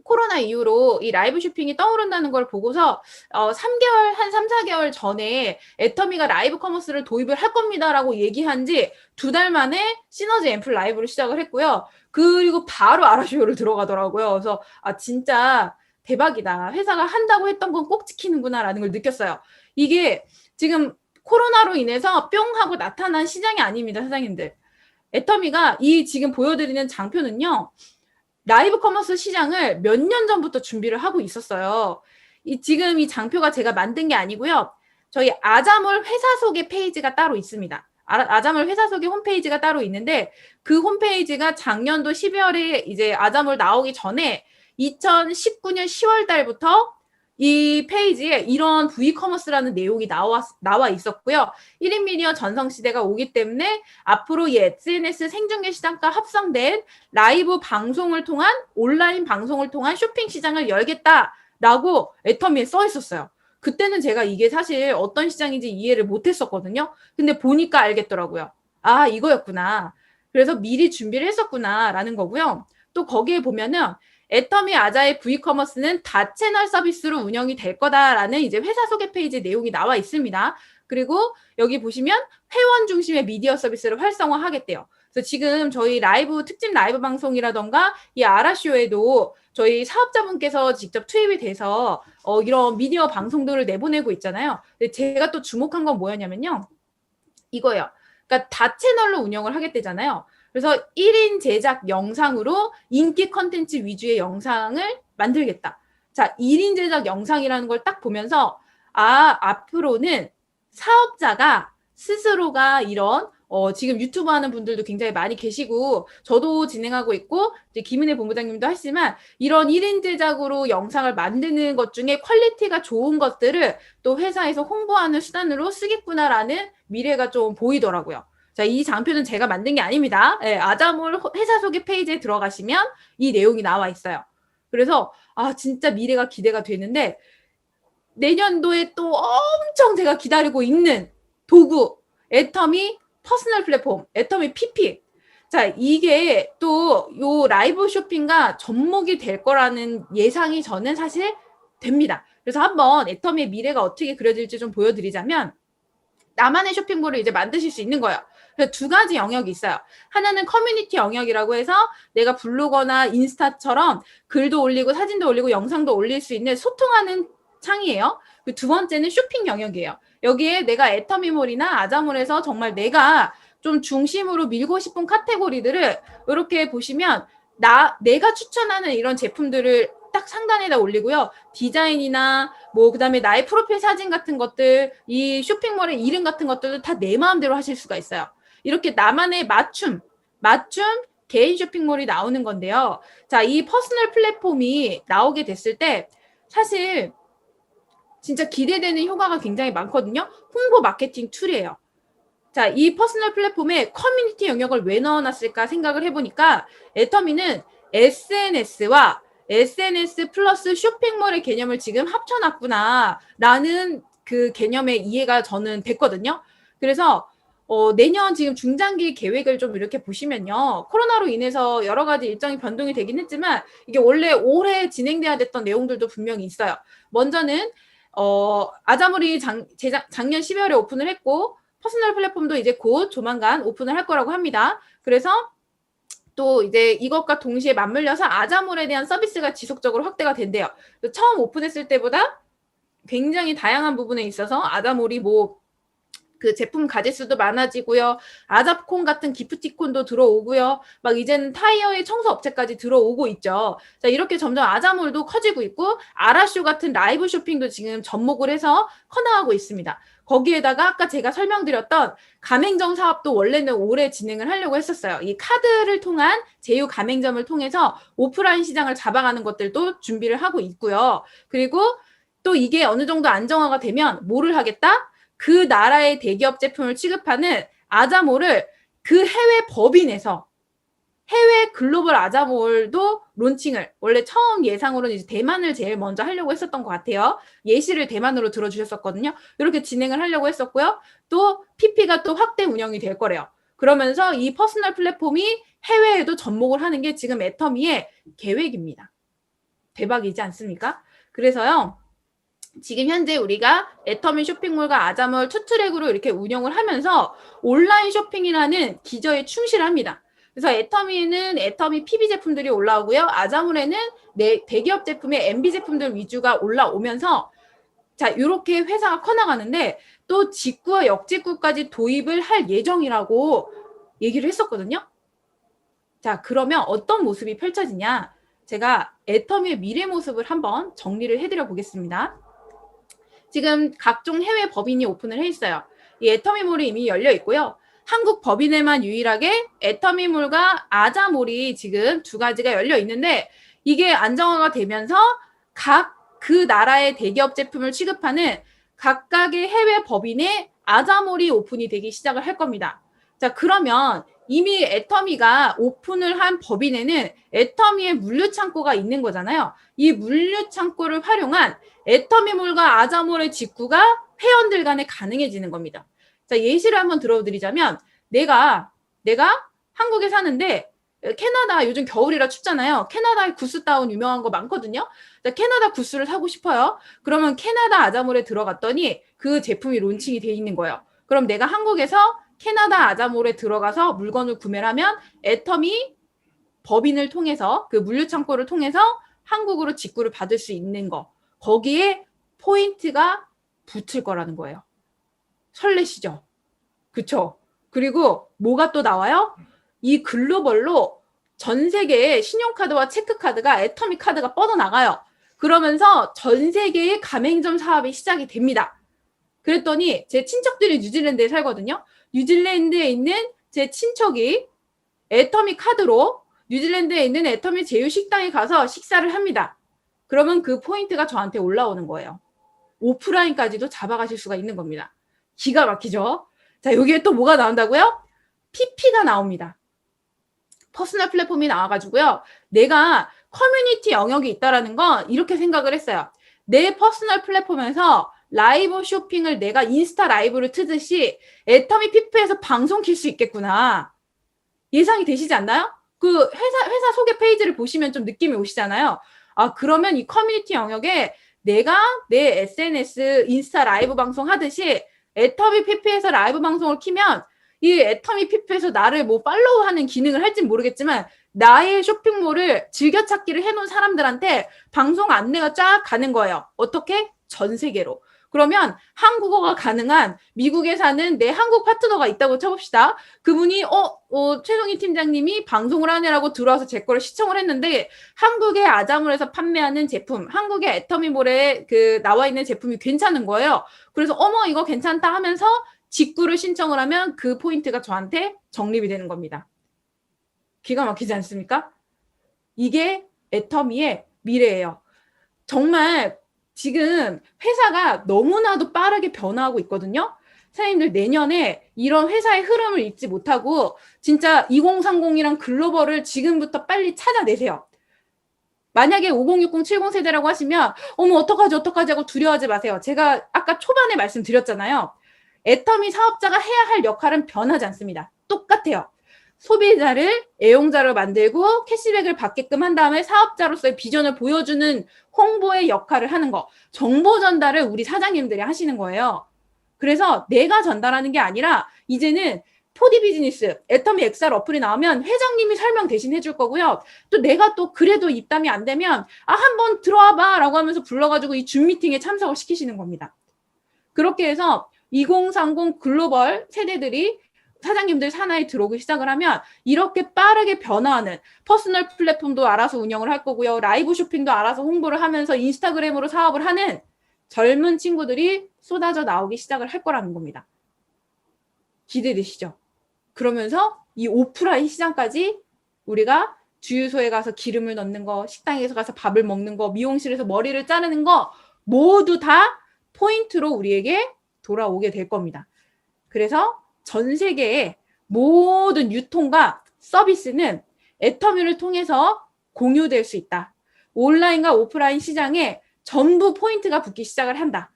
코로나 이후로 이 라이브 쇼핑이 떠오른다는 걸 보고서 3개월, 한 3, 4개월 전에 애터미가 라이브 커머스를 도입을 할 겁니다라고 얘기한 지 2달 만에 시너지 앰플 라이브를 시작을 했고요. 그리고 바로 아라쇼를 들어가더라고요. 그래서 진짜 대박이다. 회사가 한다고 했던 건 꼭 지키는구나라는 걸 느꼈어요. 이게 지금 코로나로 인해서 뿅 하고 나타난 시장이 아닙니다, 사장님들. 애터미가 이 지금 보여드리는 장표는요. 라이브 커머스 시장을 몇 년 전부터 준비를 하고 있었어요. 지금 이 장표가 제가 만든 게 아니고요. 저희 아자몰 회사 소개 페이지가 따로 있습니다. 아자몰 회사 소개 홈페이지가 따로 있는데 그 홈페이지가 작년도 12월에 이제 아자몰 나오기 전에 2019년 10월 달부터 이 페이지에 이런 V커머스라는 내용이 나와 있었고요. 1인 미디어 전성시대가 오기 때문에 앞으로 이 SNS 생중계 시장과 합성된 라이브 방송을 통한 온라인 방송을 통한 쇼핑 시장을 열겠다라고 애터미에 써 있었어요. 그때는 제가 이게 사실 어떤 시장인지 이해를 못했었거든요. 근데 보니까 알겠더라고요. 아, 이거였구나. 그래서 미리 준비를 했었구나라는 거고요. 또 거기에 보면은 애터미 아자의 V커머스는 다채널 서비스로 운영이 될 거다라는 이제 회사 소개 페이지 내용이 나와 있습니다. 그리고 여기 보시면 회원 중심의 미디어 서비스를 활성화하겠대요. 그래서 지금 저희 라이브 특집 라이브 방송이라던가 이 아라쇼에도 저희 사업자분께서 직접 투입이 돼서 이런 미디어 방송들을 내보내고 있잖아요. 근데 제가 또 주목한 건 뭐였냐면요. 이거예요. 그러니까 다채널로 운영을 하겠대잖아요. 그래서 1인 제작 영상으로 인기 컨텐츠 위주의 영상을 만들겠다. 자, 1인 제작 영상이라는 걸 딱 보면서 앞으로는 사업자가 스스로가 이런 지금 유튜브 하는 분들도 굉장히 많이 계시고 저도 진행하고 있고 이제 김은혜 본부장님도 하시지만 이런 1인 제작으로 영상을 만드는 것 중에 퀄리티가 좋은 것들을 또 회사에서 홍보하는 수단으로 쓰겠구나라는 미래가 좀 보이더라고요. 자, 이 장표는 제가 만든 게 아닙니다. 네, 아자몰 회사 소개 페이지에 들어가시면 이 내용이 나와 있어요. 그래서 진짜 미래가 기대가 되는데 내년도에 또 엄청 제가 기다리고 있는 도구 애터미 퍼스널 플랫폼 애터미 PP. 자, 이게 또 요 라이브 쇼핑과 접목이 될 거라는 예상이 저는 사실 됩니다. 그래서 한번 애터미의 미래가 어떻게 그려질지 좀 보여드리자면 나만의 쇼핑몰을 이제 만드실 수 있는 거예요. 그래서 두 가지 영역이 있어요. 하나는 커뮤니티 영역이라고 해서 내가 블로거나 인스타처럼 글도 올리고 사진도 올리고 영상도 올릴 수 있는 소통하는 창이에요. 두 번째는 쇼핑 영역이에요. 여기에 내가 애터미몰이나 아자몰에서 정말 내가 좀 중심으로 밀고 싶은 카테고리들을 이렇게 보시면 내가 추천하는 이런 제품들을 딱 상단에다 올리고요. 디자인이나 그다음에 나의 프로필 사진 같은 것들, 이 쇼핑몰의 이름 같은 것들도 다 내 마음대로 하실 수가 있어요. 이렇게 나만의 맞춤 개인 쇼핑몰이 나오는 건데요. 자, 이 퍼스널 플랫폼이 나오게 됐을 때 사실 진짜 기대되는 효과가 굉장히 많거든요. 홍보 마케팅 툴이에요. 자, 이 퍼스널 플랫폼에 커뮤니티 영역을 왜 넣어놨을까 생각을 해보니까 애터미는 SNS와 SNS 플러스 쇼핑몰의 개념을 지금 합쳐놨구나 라는 그 개념의 이해가 저는 됐거든요. 그래서 내년 지금 중장기 계획을 좀 이렇게 보시면요. 코로나로 인해서 여러 가지 일정이 변동이 되긴 했지만 이게 원래 올해 진행돼야 됐던 내용들도 분명히 있어요. 먼저는 아자몰이 작년 12월에 오픈을 했고 퍼스널 플랫폼도 이제 곧 조만간 오픈을 할 거라고 합니다. 그래서 또 이제 이것과 동시에 맞물려서 아자몰에 대한 서비스가 지속적으로 확대가 된대요. 처음 오픈했을 때보다 굉장히 다양한 부분에 있어서 아자몰이 그 제품 가짓수도 많아지고요. 아잡콘 같은 기프티콘도 들어오고요. 막 이제는 타이어의 청소 업체까지 들어오고 있죠. 자, 이렇게 점점 아자몰도 커지고 있고 아라쇼 같은 라이브 쇼핑도 지금 접목을 해서 커나가고 있습니다. 거기에다가 아까 제가 설명드렸던 가맹점 사업도 원래는 올해 진행을 하려고 했었어요. 이 카드를 통한 제휴 가맹점을 통해서 오프라인 시장을 잡아가는 것들도 준비를 하고 있고요. 그리고 또 이게 어느 정도 안정화가 되면 뭐를 하겠다? 그 나라의 대기업 제품을 취급하는 아자몰을 그 해외 법인에서 해외 글로벌 아자몰도 론칭을 원래 처음 예상으로는 이제 대만을 제일 먼저 하려고 했었던 것 같아요. 예시를 대만으로 들어주셨었거든요. 이렇게 진행을 하려고 했었고요. 또 PP가 또 확대 운영이 될 거래요. 그러면서 이 퍼스널 플랫폼이 해외에도 접목을 하는 게 지금 애터미의 계획입니다. 대박이지 않습니까? 그래서요. 지금 현재 우리가 애터미 쇼핑몰과 아자몰 투트랙으로 이렇게 운영을 하면서 온라인 쇼핑이라는 기저에 충실합니다. 그래서 애터미에는 애터미 PB 제품들이 올라오고요. 아자몰에는 대기업 제품의 MB 제품들 위주가 올라오면서 자, 이렇게 회사가 커나가는데 또 직구와 역직구까지 도입을 할 예정이라고 얘기를 했었거든요. 자, 그러면 어떤 모습이 펼쳐지냐? 제가 애터미의 미래 모습을 한번 정리를 해드려 보겠습니다. 지금 각종 해외 법인이 오픈을 해 있어요. 이 애터미몰이 이미 열려 있고요. 한국 법인에만 유일하게 애터미몰과 아자몰이 지금 두 가지가 열려 있는데 이게 안정화가 되면서 각 그 나라의 대기업 제품을 취급하는 각각의 해외 법인에 아자몰이 오픈이 되기 시작을 할 겁니다. 자, 그러면 이미 애터미가 오픈을 한 법인에는 애터미의 물류창고가 있는 거잖아요. 이 물류창고를 활용한 애터미몰과 아자몰의 직구가 회원들 간에 가능해지는 겁니다. 자, 예시를 한번 들어드리자면 내가 한국에 사는데 캐나다 요즘 겨울이라 춥잖아요. 캐나다의 구스다운 유명한 거 많거든요. 자, 캐나다 구스를 사고 싶어요. 그러면 캐나다 아자몰에 들어갔더니 그 제품이 론칭이 돼 있는 거예요. 그럼 내가 한국에서 캐나다 아자몰에 들어가서 물건을 구매를 하면 애터미 법인을 통해서 그 물류창고를 통해서 한국으로 직구를 받을 수 있는 거. 거기에 포인트가 붙을 거라는 거예요. 설레시죠? 그쵸? 그리고 뭐가 또 나와요? 이 글로벌로 전 세계에 신용카드와 체크카드가 애터미 카드가 뻗어나가요. 그러면서 전 세계의 가맹점 사업이 시작이 됩니다. 그랬더니 제 친척들이 뉴질랜드에 살거든요. 뉴질랜드에 있는 제 친척이 애터미 카드로 뉴질랜드에 있는 애터미 제휴 식당에 가서 식사를 합니다. 그러면 그 포인트가 저한테 올라오는 거예요. 오프라인까지도 잡아가실 수가 있는 겁니다. 기가 막히죠? 자, 여기에 또 뭐가 나온다고요? PP가 나옵니다. 퍼스널 플랫폼이 나와가지고요. 내가 커뮤니티 영역이 있다라는 건 이렇게 생각을 했어요. 내 퍼스널 플랫폼에서 라이브 쇼핑을 내가 인스타 라이브를 트듯이 애터미 피프에서 방송 킬 수 있겠구나. 예상이 되시지 않나요? 그 회사 소개 페이지를 보시면 좀 느낌이 오시잖아요. 아, 그러면 이 커뮤니티 영역에 내가 내 SNS 인스타 라이브 방송 하듯이 애터미 피프에서 라이브 방송을 키면 이 애터미 피프에서 나를 뭐 팔로우하는 기능을 할진 모르겠지만 나의 쇼핑몰을 즐겨찾기를 해놓은 사람들한테 방송 안내가 쫙 가는 거예요. 어떻게? 전 세계로. 그러면 한국어가 가능한 미국에 사는 내 한국 파트너가 있다고 쳐봅시다. 그분이 최송희 팀장님이 방송을 하느라고 들어와서 제 거를 시청을 했는데 한국의 아자몰에서 판매하는 제품, 한국의 애터미몰에 나와 있는 제품이 괜찮은 거예요. 그래서 어머 이거 괜찮다 하면서 직구를 신청을 하면 그 포인트가 저한테 적립이 되는 겁니다. 기가 막히지 않습니까? 이게 애터미의 미래예요. 정말 지금 회사가 너무나도 빠르게 변화하고 있거든요. 사장님들 내년에 이런 회사의 흐름을 잊지 못하고 진짜 2030이랑 글로벌을 지금부터 빨리 찾아내세요. 만약에 5060, 70 세대라고 하시면 어머 어떡하지 하고 두려워하지 마세요. 제가 아까 초반에 말씀드렸잖아요. 애터미 사업자가 해야 할 역할은 변하지 않습니다. 똑같아요. 소비자를 애용자로 만들고 캐시백을 받게끔 한 다음에 사업자로서의 비전을 보여주는 홍보의 역할을 하는 거. 정보 전달을 우리 사장님들이 하시는 거예요. 그래서 내가 전달하는 게 아니라 이제는 4D 비즈니스, 애터미 XR 어플이 나오면 회장님이 설명 대신 해줄 거고요. 또 내가 또 그래도 입담이 안 되면 한번 들어와 봐 라고 하면서 불러가지고 이 줌 미팅에 참석을 시키시는 겁니다. 그렇게 해서 2030 글로벌 세대들이 사장님들 산하에 들어오기 시작을 하면 이렇게 빠르게 변화하는 퍼스널 플랫폼도 알아서 운영을 할 거고요. 라이브 쇼핑도 알아서 홍보를 하면서 인스타그램으로 사업을 하는 젊은 친구들이 쏟아져 나오기 시작을 할 거라는 겁니다. 기대되시죠? 그러면서 이 오프라인 시장까지 우리가 주유소에 가서 기름을 넣는 거, 식당에서 가서 밥을 먹는 거, 미용실에서 머리를 자르는 거 모두 다 포인트로 우리에게 돌아오게 될 겁니다. 그래서 전 세계의 모든 유통과 서비스는 애터미를 통해서 공유될 수 있다. 온라인과 오프라인 시장에 전부 포인트가 붙기 시작을 한다.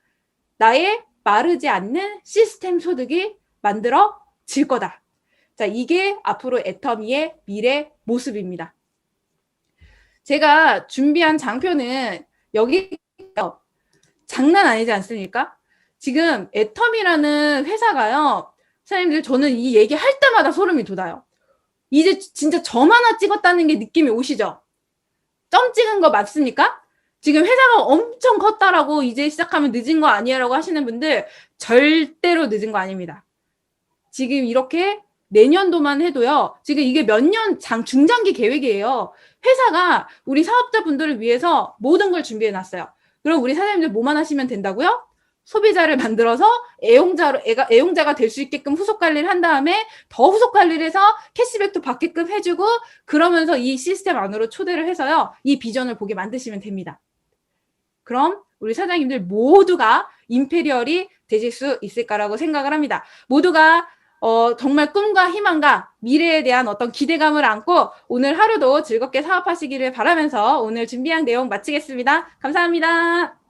나의 마르지 않는 시스템 소득이 만들어질 거다. 자, 이게 앞으로 애터미의 미래 모습입니다. 제가 준비한 장표는 여기 장난 아니지 않습니까? 지금 애터미라는 회사가요. 사장님들 저는 이 얘기 할 때마다 소름이 돋아요. 이제 진짜 점 하나 찍었다는 게 느낌이 오시죠? 점 찍은 거 맞습니까? 지금 회사가 엄청 컸다라고 이제 시작하면 늦은 거 아니야 라고 하시는 분들 절대로 늦은 거 아닙니다. 지금 이렇게 내년도만 해도요. 지금 이게 몇 년 중장기 계획이에요. 회사가 우리 사업자분들을 위해서 모든 걸 준비해 놨어요. 그럼 우리 사장님들 뭐만 하시면 된다고요? 소비자를 만들어서 애용자가 될 수 있게끔 후속 관리를 한 다음에 더 후속 관리를 해서 캐시백도 받게끔 해주고 그러면서 이 시스템 안으로 초대를 해서요. 이 비전을 보게 만드시면 됩니다. 그럼 우리 사장님들 모두가 임페리얼이 되실 수 있을까라고 생각을 합니다. 모두가 정말 꿈과 희망과 미래에 대한 어떤 기대감을 안고 오늘 하루도 즐겁게 사업하시기를 바라면서 오늘 준비한 내용 마치겠습니다. 감사합니다.